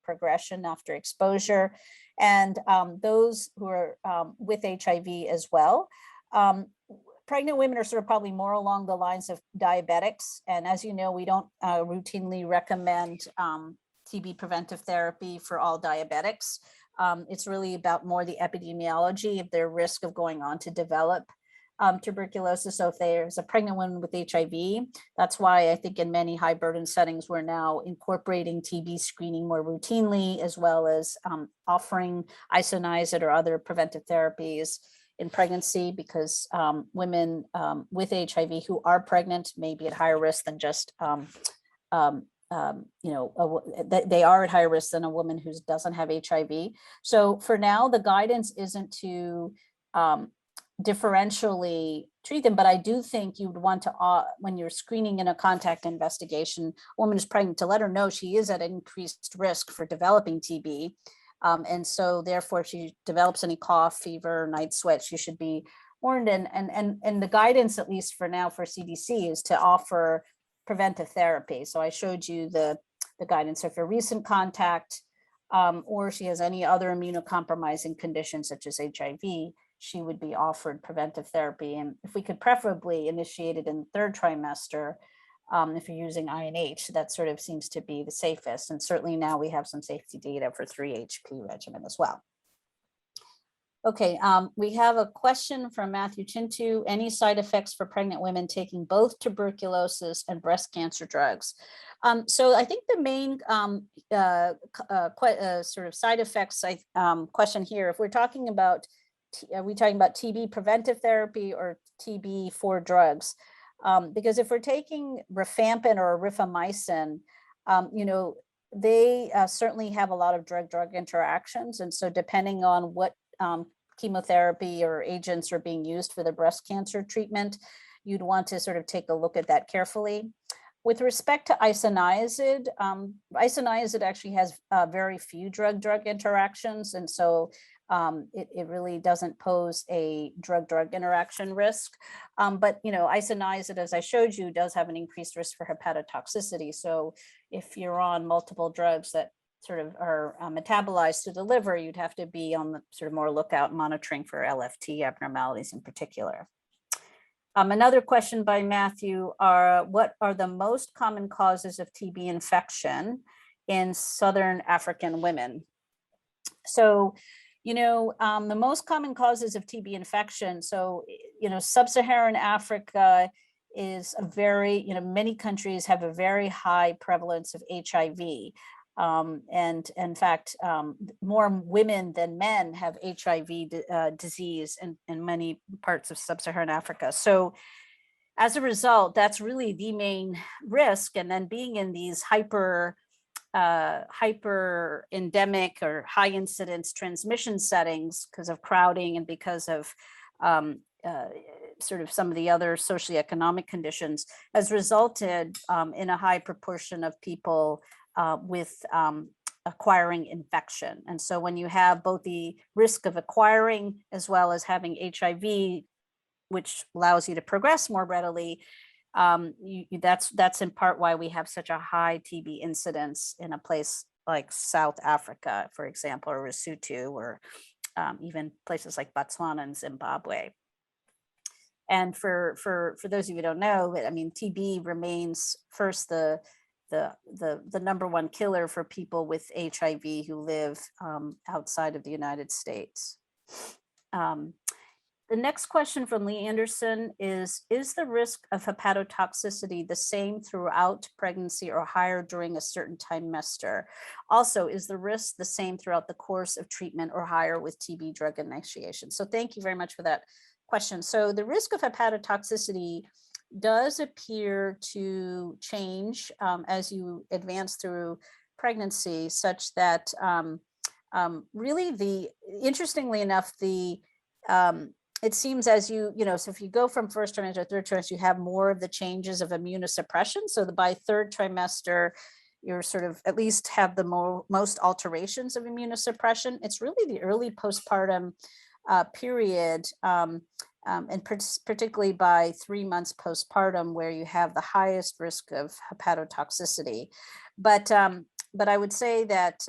Progression after exposure, and those who are with HIV as well. Pregnant women are sort of probably more along the lines of diabetics. And as you know, we don't routinely recommend TB preventive therapy for all diabetics. It's really about more the epidemiology of their risk of going on to develop tuberculosis. So if there's a pregnant woman with HIV, that's why I think in many high burden settings, we're now incorporating TB screening more routinely, as well as offering isoniazid or other preventive therapies in pregnancy, because women with HIV who are pregnant may be at higher risk than just, you know, they are at higher risk than a woman who doesn't have HIV. So for now, the guidance isn't to differentially treat them, but I do think you would want to, when you're screening in a contact investigation, a woman is pregnant, to let her know she is at increased risk for developing TB. And so therefore, if she develops any cough, fever, night sweats, she should be warned. And the guidance, at least for now for CDC, is to offer preventive therapy. So I showed you the guidance. So for recent contact, or she has any other immunocompromising conditions such as HIV, she would be offered preventive therapy. And if we could preferably initiate it in the third trimester, if you're using INH, that sort of seems to be the safest. And certainly now we have some safety data for 3-HP regimen as well. Okay, we have a question from Matthew Chintu. Any side effects for pregnant women taking both tuberculosis and breast cancer drugs? So I think the main sort of side effects question here, if we're talking about, are we talking about TB preventive therapy or TB for drugs? Because if we're taking rifampin or rifamycin, they certainly have a lot of drug-drug interactions. And so depending on what chemotherapy or agents are being used for the breast cancer treatment, you'd want to sort of take a look at that carefully. With respect to isoniazid, isoniazid actually has very few drug-drug interactions. And so it really doesn't pose a drug-drug interaction risk. But, isoniazid, as I showed you, does have an increased risk for hepatotoxicity. So if you're on multiple drugs that sort of are metabolized to the liver, you'd have to be on the sort of more lookout monitoring for LFT abnormalities in particular. Another question by Matthew are, what are the most common causes of TB infection in Southern African women? So, the most common causes of TB infection. So, sub-Saharan Africa is a very, many countries have a very high prevalence of HIV. And in fact, more women than men have HIV disease in many parts of sub-Saharan Africa. So as a result, that's really the main risk. And then being in these hyper endemic or high incidence transmission settings because of crowding and because of sort of some of the other socioeconomic conditions has resulted in a high proportion of people with acquiring infection. And so when you have both the risk of acquiring as well as having HIV, which allows you to progress more readily, that's in part why we have such a high TB incidence in a place like South Africa, for example, or Lesotho, or even places like Botswana and Zimbabwe. And for those of you who don't know, I mean, TB remains first the number one killer for people with HIV who live outside of the United States. The next question from Lee Anderson is the risk of hepatotoxicity the same throughout pregnancy or higher during a certain trimester? Also, is the risk the same throughout the course of treatment or higher with TB drug initiation? So thank you very much for that question. So the risk of hepatotoxicity does appear to change as you advance through pregnancy, such that really interestingly enough, it seems as so if you go from first trimester to third trimester, you have more of the changes of immunosuppression. So by third trimester, you're sort of at least have the most alterations of immunosuppression. It's really the early postpartum period, and particularly by 3 months postpartum, where you have the highest risk of hepatotoxicity. But I would say that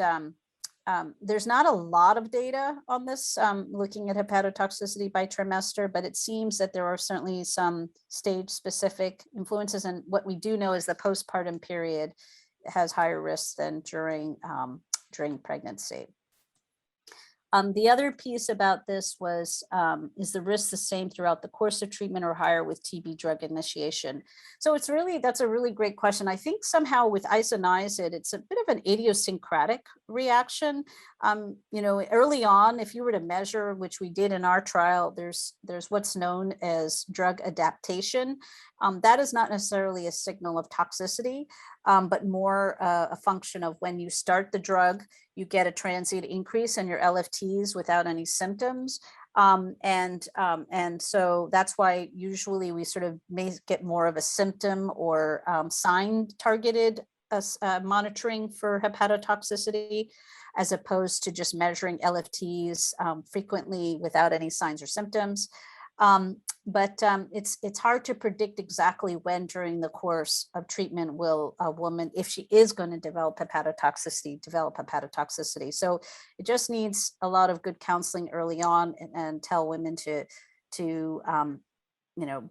there's not a lot of data on this, looking at hepatotoxicity by trimester, but it seems that there are certainly some stage-specific influences. And what we do know is the postpartum period has higher risks than during pregnancy. The other piece about this was, is the risk the same throughout the course of treatment or higher with TB drug initiation? So that's a really great question. I think somehow with isoniazid, it's a bit of an idiosyncratic reaction. Early on, if you were to measure, which we did in our trial, there's what's known as drug adaptation. That is not necessarily a signal of toxicity, but more a function of when you start the drug, you get a transient increase in your LFTs without any symptoms. And so that's why usually we sort of may get more of a symptom or sign targeted monitoring for hepatotoxicity. as opposed to just measuring LFTs frequently without any signs or symptoms. But it's hard to predict exactly when during the course of treatment will a woman, if she is going to develop hepatotoxicity. So it just needs a lot of good counseling early on, and tell women to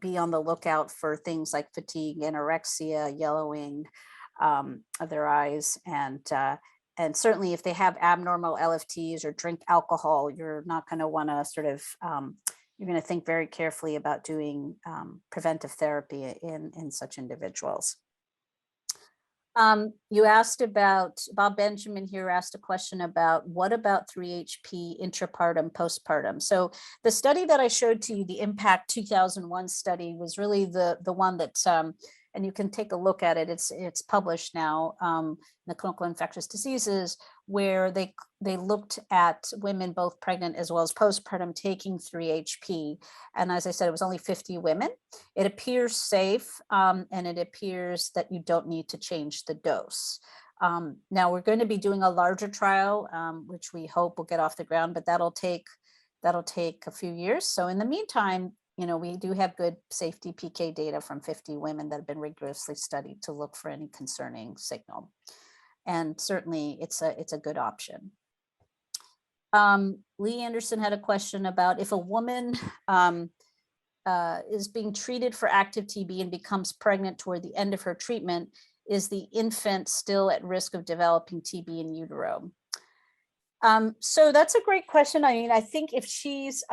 be on the lookout for things like fatigue, anorexia, yellowing of their eyes, and certainly if they have abnormal LFTs or drink alcohol, you're not going to want to you're going to think very carefully about doing preventive therapy in such individuals. You asked about, Bob Benjamin here asked a question about what about 3HP intrapartum, postpartum. So the study that I showed to you, the Impact 2001 study, was really the one that, and you can take a look at it. It's published now in the Clinical Infectious Diseases, where they looked at women both pregnant as well as postpartum taking 3HP. And as I said, it was only 50 women. It appears safe, and it appears that you don't need to change the dose. Now we're going to be doing a larger trial, which we hope will get off the ground, but that'll take a few years. So in the meantime, we do have good safety PK data from 50 women that have been rigorously studied to look for any concerning signal. And certainly it's a good option. Lee Anderson had a question about if a woman is being treated for active TB and becomes pregnant toward the end of her treatment, is the infant still at risk of developing TB in utero? So that's a great question. I mean, I think if she's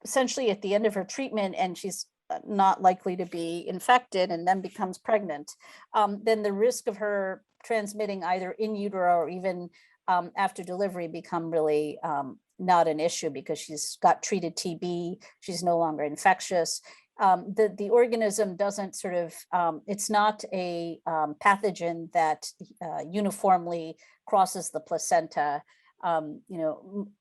essentially at the end of her treatment and she's not likely to be infected and then becomes pregnant, then the risk of her transmitting either in utero or even after delivery become really not an issue, because she's got treated TB, she's no longer infectious. The organism doesn't it's not a pathogen that uniformly crosses the placenta.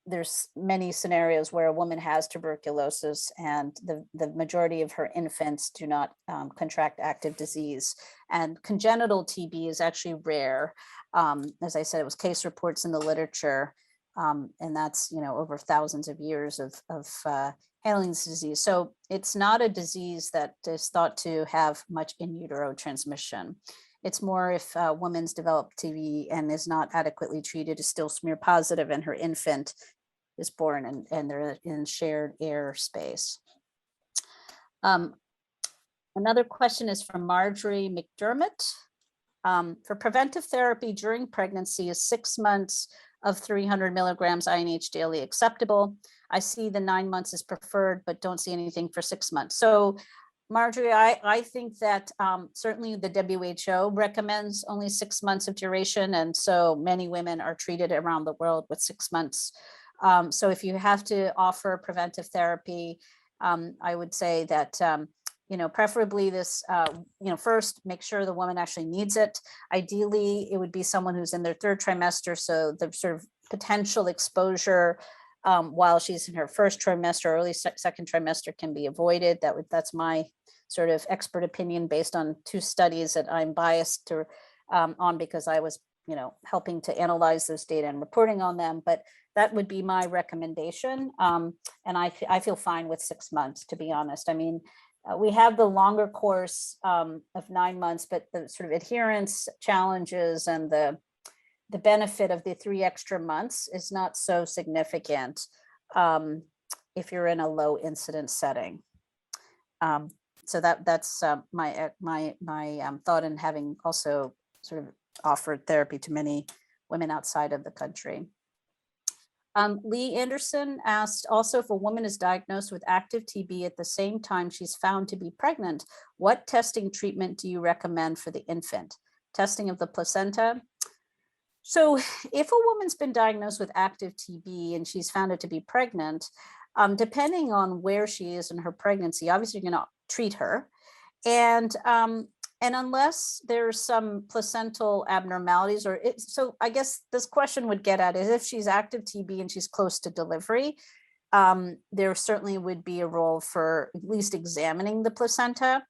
There's many scenarios where a woman has tuberculosis and the majority of her infants do not contract active disease. And congenital TB is actually rare. As I said, it was case reports in the literature, and that's, over thousands of years of handling this disease. So it's not a disease that is thought to have much in utero transmission. It's more if a woman's developed TB and is not adequately treated, is still smear positive, and her infant is born and they're in shared air space. Another question is from Marjorie McDermott. For preventive therapy during pregnancy, is 6 months of 300 milligrams INH daily acceptable? I see the 9 months is preferred, but don't see anything for 6 months. So Marjorie, I think that certainly the WHO recommends only 6 months of duration. And so many women are treated around the world with 6 months. So if you have to offer preventive therapy, I would say that, preferably this, first make sure the woman actually needs it. Ideally, it would be someone who's in their 3rd trimester. So the sort of potential exposure while she's in her 1st trimester, early 2nd trimester can be avoided. That's my sort of expert opinion based on 2 studies that I'm biased to on, because I was, helping to analyze those data and reporting on them. But that would be my recommendation. And I feel fine with 6 months, to be honest. I mean, we have the longer course of 9 months, but the sort of adherence challenges and the benefit of the 3 extra months is not so significant if you're in a low incidence setting. So that's my thought, in having also sort of offered therapy to many women outside of the country. Lee Anderson asked also, if a woman is diagnosed with active TB at the same time she's found to be pregnant, what testing treatment do you recommend for the infant? Testing of the placenta? So if a woman's been diagnosed with active TB and she's found it to be pregnant, depending on where she is in her pregnancy, obviously you're going to treat her. And unless there's some placental abnormalities, so I guess this question would get at is if she's active TB and she's close to delivery, there certainly would be a role for at least examining the placenta.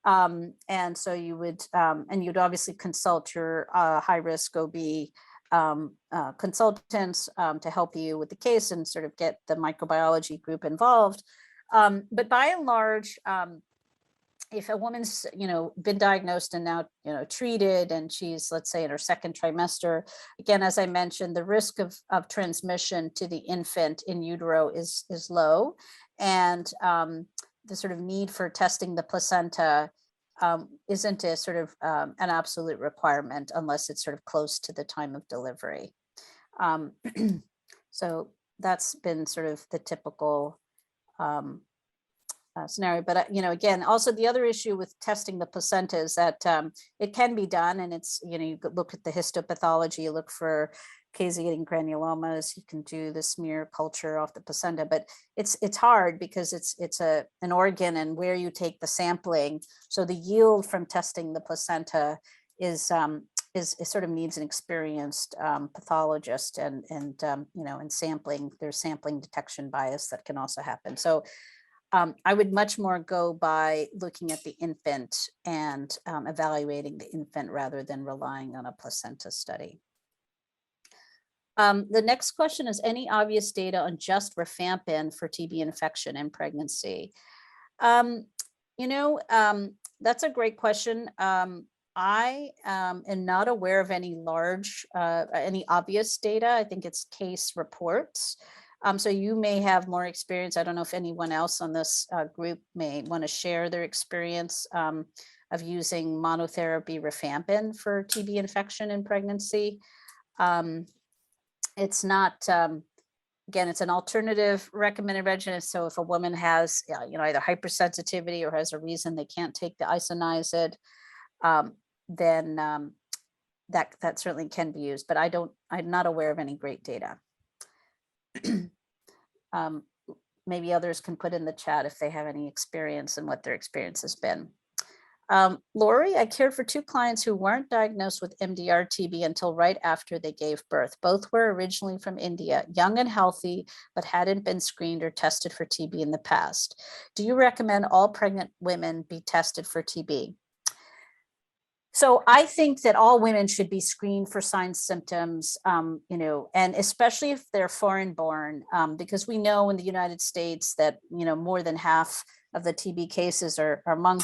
And so you would, and you'd obviously consult your high risk OB consultants to help you with the case and sort of get the microbiology group involved. But by and large, if a woman's, been diagnosed and now, treated, and she's, let's say, in her second trimester, again, as I mentioned, the risk of transmission to the infant in utero is low. And the sort of need for testing the placenta isn't a sort of an absolute requirement unless it's sort of close to the time of delivery. So that's been sort of the typical scenario. But, again, also the other issue with testing the placenta is that it can be done, and it's, you could look at the histopathology, you look for caseating granulomas, you can do the smear culture off the placenta, but it's hard because it's an organ, and where you take the sampling. So the yield from testing the placenta is sort of needs an experienced pathologist, and in sampling, there's sampling detection bias that can also happen. So I would much more go by looking at the infant and evaluating the infant rather than relying on a placenta study. The next question is, any obvious data on just rifampin for TB infection in pregnancy? That's a great question. I am not aware of any any obvious data. I think it's case reports. So you may have more experience. I don't know if anyone else on this group may want to share their experience of using monotherapy rifampin for TB infection in pregnancy. It's not, again, it's an alternative recommended regimen. So if a woman has, either hypersensitivity or has a reason they can't take the isoniazid, then that certainly can be used. But I'm not aware of any great data. Maybe others can put in the chat if they have any experience and what their experience has been. Lori, I cared for 2 clients who weren't diagnosed with MDR-TB until right after they gave birth. Both were originally from India, young and healthy, but hadn't been screened or tested for TB in the past. Do you recommend all pregnant women be tested for TB? So I think that all women should be screened for signs, symptoms, and especially if they're foreign born, because we know in the United States that, more than half of the TB cases are among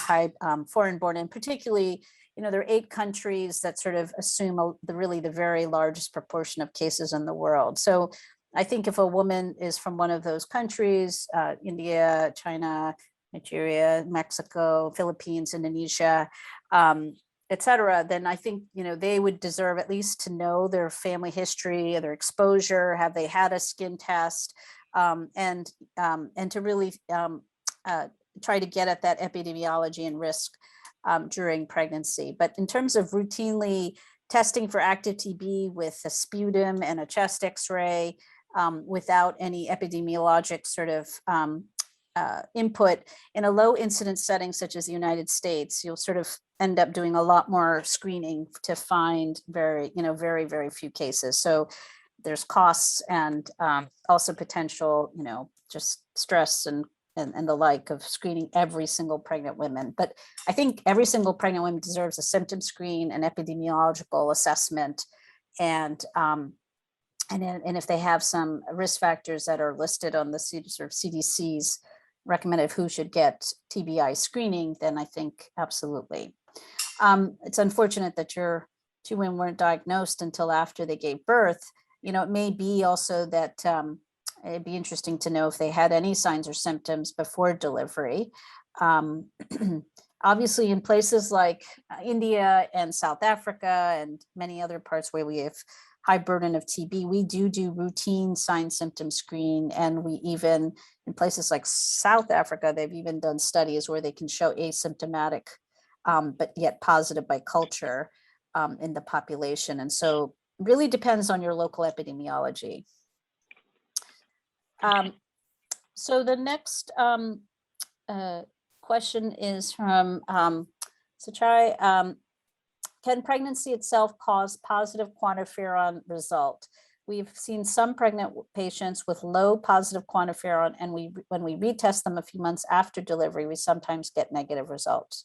foreign born, and particularly, there are 8 countries that sort of assume the very largest proportion of cases in the world. So I think if a woman is from one of those countries, India, China, Nigeria, Mexico, Philippines, Indonesia, et cetera, then I think, they would deserve at least to know their family history, their exposure, have they had a skin test, and to really try to get at that epidemiology and risk during pregnancy. But in terms of routinely testing for active TB with a sputum and a chest X-ray without any epidemiologic sort of input in a low incidence setting such as the United States, you'll sort of end up doing a lot more screening to find very, very few cases. So there's costs and also potential, just stress and the like of screening every single pregnant woman. But I think every single pregnant woman deserves a symptom screen, an epidemiological assessment, and if they have some risk factors that are listed on the sort of CDC's recommended who should get TBI screening, then I think absolutely. It's unfortunate that your 2 women weren't diagnosed until after they gave birth. It may be also that it'd be interesting to know if they had any signs or symptoms before delivery. Obviously, in places like India and South Africa and many other parts where we have high burden of TB, we do routine sign symptom screen. And we even, in places like South Africa, they've even done studies where they can show asymptomatic, but yet positive by culture in the population. And so it really depends on your local epidemiology. So the next question is from Sachai. Can pregnancy itself cause positive quantiferon result? We've seen some pregnant patients with low positive quantiferon, and when we retest them a few months after delivery, we sometimes get negative results.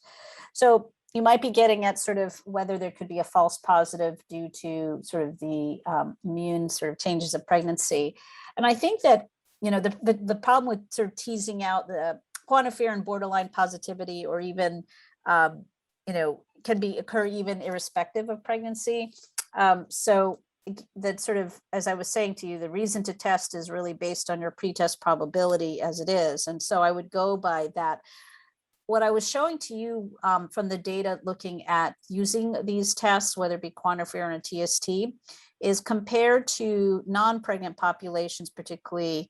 So you might be getting at sort of whether there could be a false positive due to sort of the immune sort of changes of pregnancy. And I think that, the problem with sort of teasing out the quantiferin borderline positivity, or even, can occur even irrespective of pregnancy. So that sort of, as I was saying to you, the reason to test is really based on your pretest probability as it is. And so I would go by that. What I was showing to you from the data looking at using these tests, whether it be quantiferin or TST, is compared to non-pregnant populations, particularly,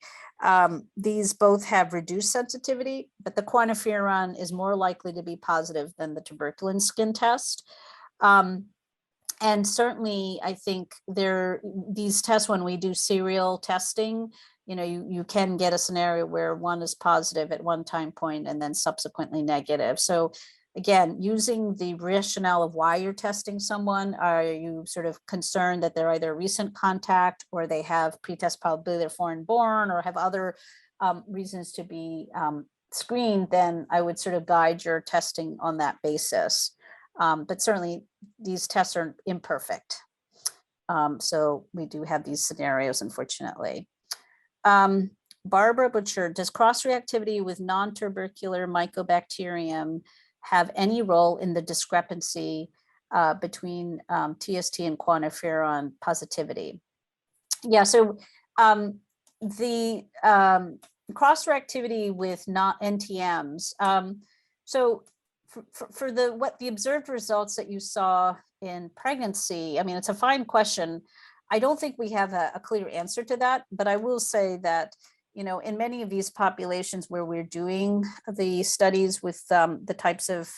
these both have reduced sensitivity, but the quantiferin is more likely to be positive than the tuberculin skin test. And certainly, I think these tests, when we do serial testing, you can get a scenario where one is positive at one time point and then subsequently negative. So again, using the rationale of why you're testing someone, are you sort of concerned that they're either a recent contact, or they have pretest probability they're foreign born, or have other reasons to be screened, then I would sort of guide your testing on that basis. But certainly these tests are imperfect. So we do have these scenarios, unfortunately. Barbara Butcher, does cross-reactivity with non-tubercular mycobacterium have any role in the discrepancy between TST and quantiferin positivity? Yeah, so the cross-reactivity with NTMs. So for the observed results that you saw in pregnancy, I mean, it's a fine question. I don't think we have a clear answer to that, but I will say that, in many of these populations where we're doing the studies with the types of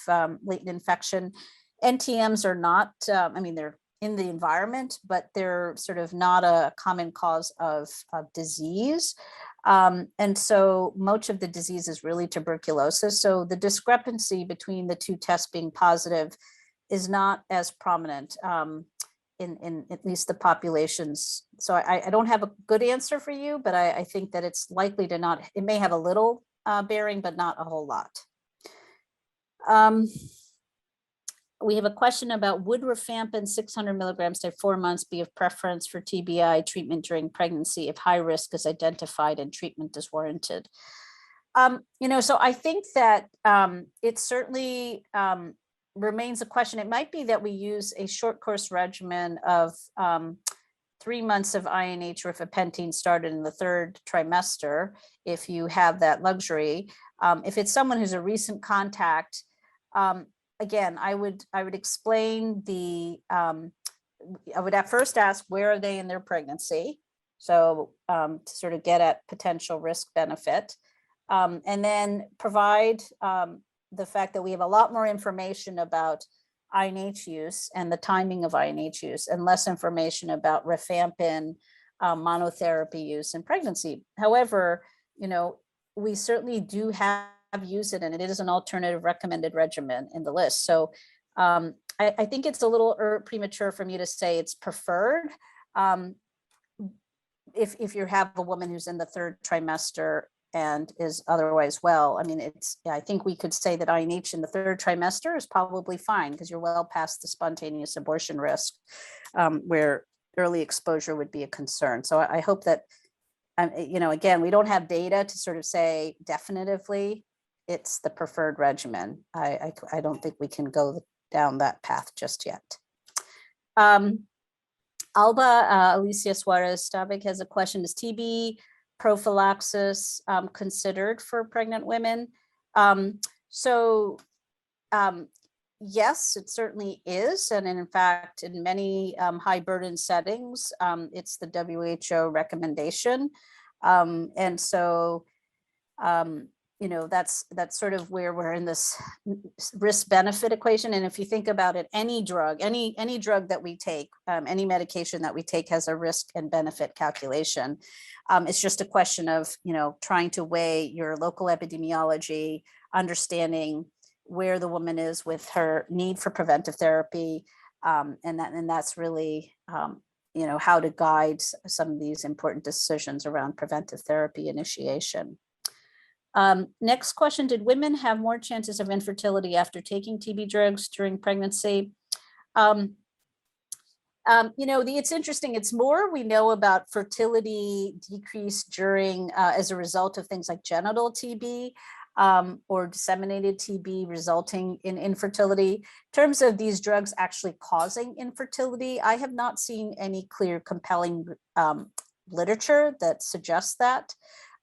latent infection, NTMs are not, I mean, they're in the environment, but they're sort of not a common cause of disease. And so much of the disease is really tuberculosis. So the discrepancy between the two tests being positive is not as prominent in at least the populations. So I don't have a good answer for you, but I think that it's likely to not, it may have a little bearing, but not a whole lot. We have a question about, would rifampin 600 milligrams every 4 months be of preference for TBI treatment during pregnancy if high risk is identified and treatment is warranted? So I think that it certainly remains a question. It might be that we use a short course regimen of 3 months of INH rifapentine started in the 3rd trimester, if you have that luxury. If it's someone who's a recent contact, again, I would explain I would at first ask, where are they in their pregnancy? So to sort of get at potential risk benefit, and then provide the fact that we have a lot more information about INH use and the timing of INH use, and less information about rifampin monotherapy use in pregnancy. However, we certainly do have used it, and it is an alternative recommended regimen in the list. So I think it's a little premature for me to say it's preferred. If you have a woman who's in the 3rd trimester and is otherwise well, I mean, I think we could say that INH in the 3rd trimester is probably fine, because you're well past the spontaneous abortion risk, where early exposure would be a concern. So I hope that, again, we don't have data to sort of say definitively it's the preferred regimen. I don't think we can go down that path just yet. Alicia Suarez-Stabig has a question. Is TB prophylaxis considered for pregnant women? Yes, it certainly is. And in fact, in many high burden settings, it's the WHO recommendation. And so, that's sort of where we're in this risk benefit equation. And if you think about it, any drug that we take, any medication that we take has a risk and benefit calculation. It's just a question of, trying to weigh your local epidemiology, understanding where the woman is with her need for preventive therapy. And that's really, how to guide some of these important decisions around preventive therapy initiation. Next question, did women have more chances of infertility after taking TB drugs during pregnancy? It's interesting. It's more we know about fertility decrease during as a result of things like genital TB or disseminated TB resulting in infertility. In terms of these drugs actually causing infertility, I have not seen any clear, compelling literature that suggests that.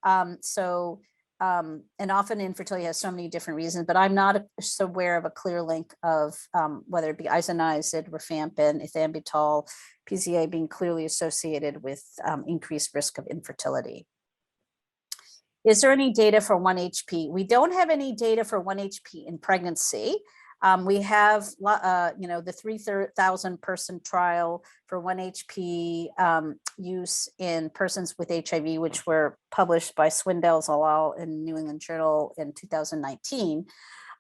And often infertility has so many different reasons, but I'm not so aware of a clear link of whether it be isoniazid, rifampin, ethambutol, PZA being clearly associated with increased risk of infertility. Is there any data for 1-HP? We don't have any data for 1-HP in pregnancy. We have, the 3,000 person trial for 1-HP use in persons with HIV, which were published by Swindell et al. In New England Journal in 2019.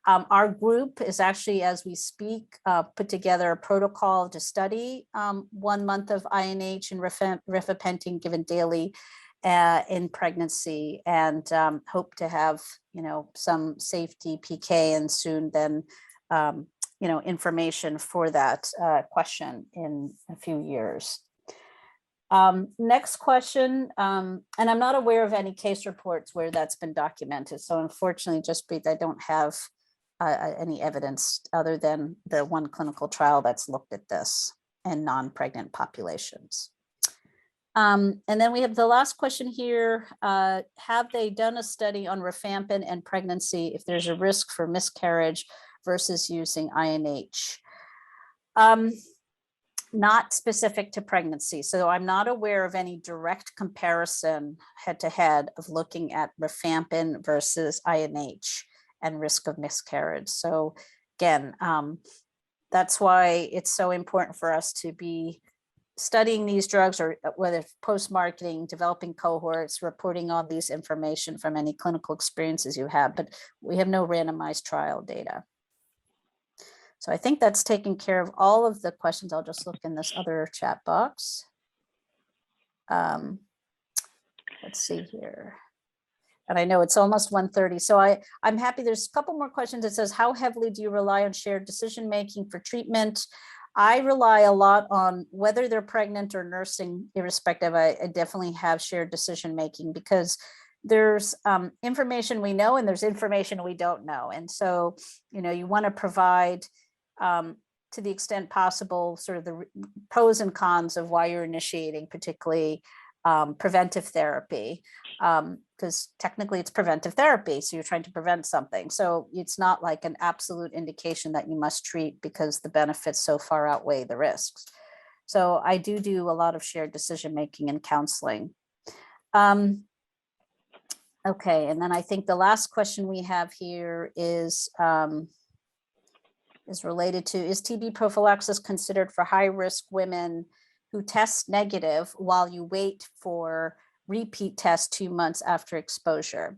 Our group is actually, as we speak, put together a protocol to study 1 month of INH and rifampicin given daily in pregnancy, and hope to have, some safety PK and soon then information for that question in a few years. Next question, and I'm not aware of any case reports where that's been documented. So unfortunately, I don't have any evidence other than the one clinical trial that's looked at this in non-pregnant populations. And then we have the last question here. Have they done a study on rifampin and pregnancy if there's a risk for miscarriage versus using INH? Not specific to pregnancy. So I'm not aware of any direct comparison head-to-head of looking at rifampin versus INH and risk of miscarriage. So again, that's why it's so important for us to be studying these drugs, or whether post-marketing, developing cohorts, reporting on these information from any clinical experiences you have, but we have no randomized trial data. So I think that's taking care of all of the questions. I'll just look in this other chat box. Let's see here. And I know it's almost 1:30. So I'm happy. There's a couple more questions. It says, how heavily do you rely on shared decision-making for treatment? I rely a lot on whether they're pregnant or nursing, irrespective. I definitely have shared decision-making because there's information we know and there's information we don't know. And so, you want to provide to the extent possible, sort of the pros and cons of why you're initiating, particularly preventive therapy, because technically it's preventive therapy. So you're trying to prevent something. So it's not like an absolute indication that you must treat because the benefits so far outweigh the risks. So I do a lot of shared decision-making and counseling. Okay, and then I think the last question we have here is related to, is TB prophylaxis considered for high-risk women who test negative while you wait for repeat test 2 months after exposure?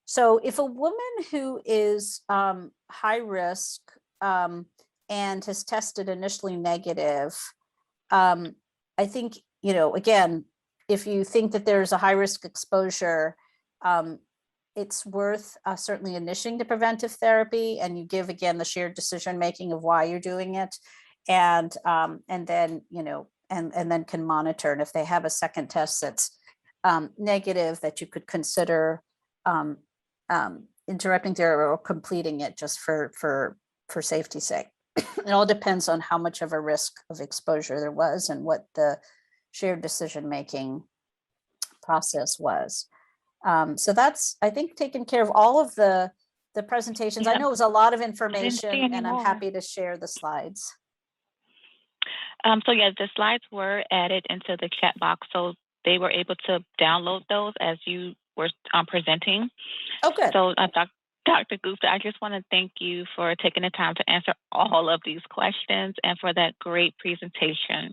So if a woman who is high risk and has tested initially negative, I think, again, if you think that there's a high risk exposure, it's worth certainly initiating the preventive therapy, and you give, again, the shared decision making of why you're doing it, and then and then can monitor. And if they have a second test that's negative, that you could consider interrupting therapy or completing it just for safety's sake. It all depends on how much of a risk of exposure there was and what the shared decision making process was. So that's, I think, taken care of all of the presentations. Yeah. I know it was a lot of information, and I'm more. happy to share the slides. So yeah, the slides were added into the chat box, so they were able to download those as you were presenting. Oh, good. So Dr. Gupta, I just want to thank you for taking the time to answer all of these questions and for that great presentation.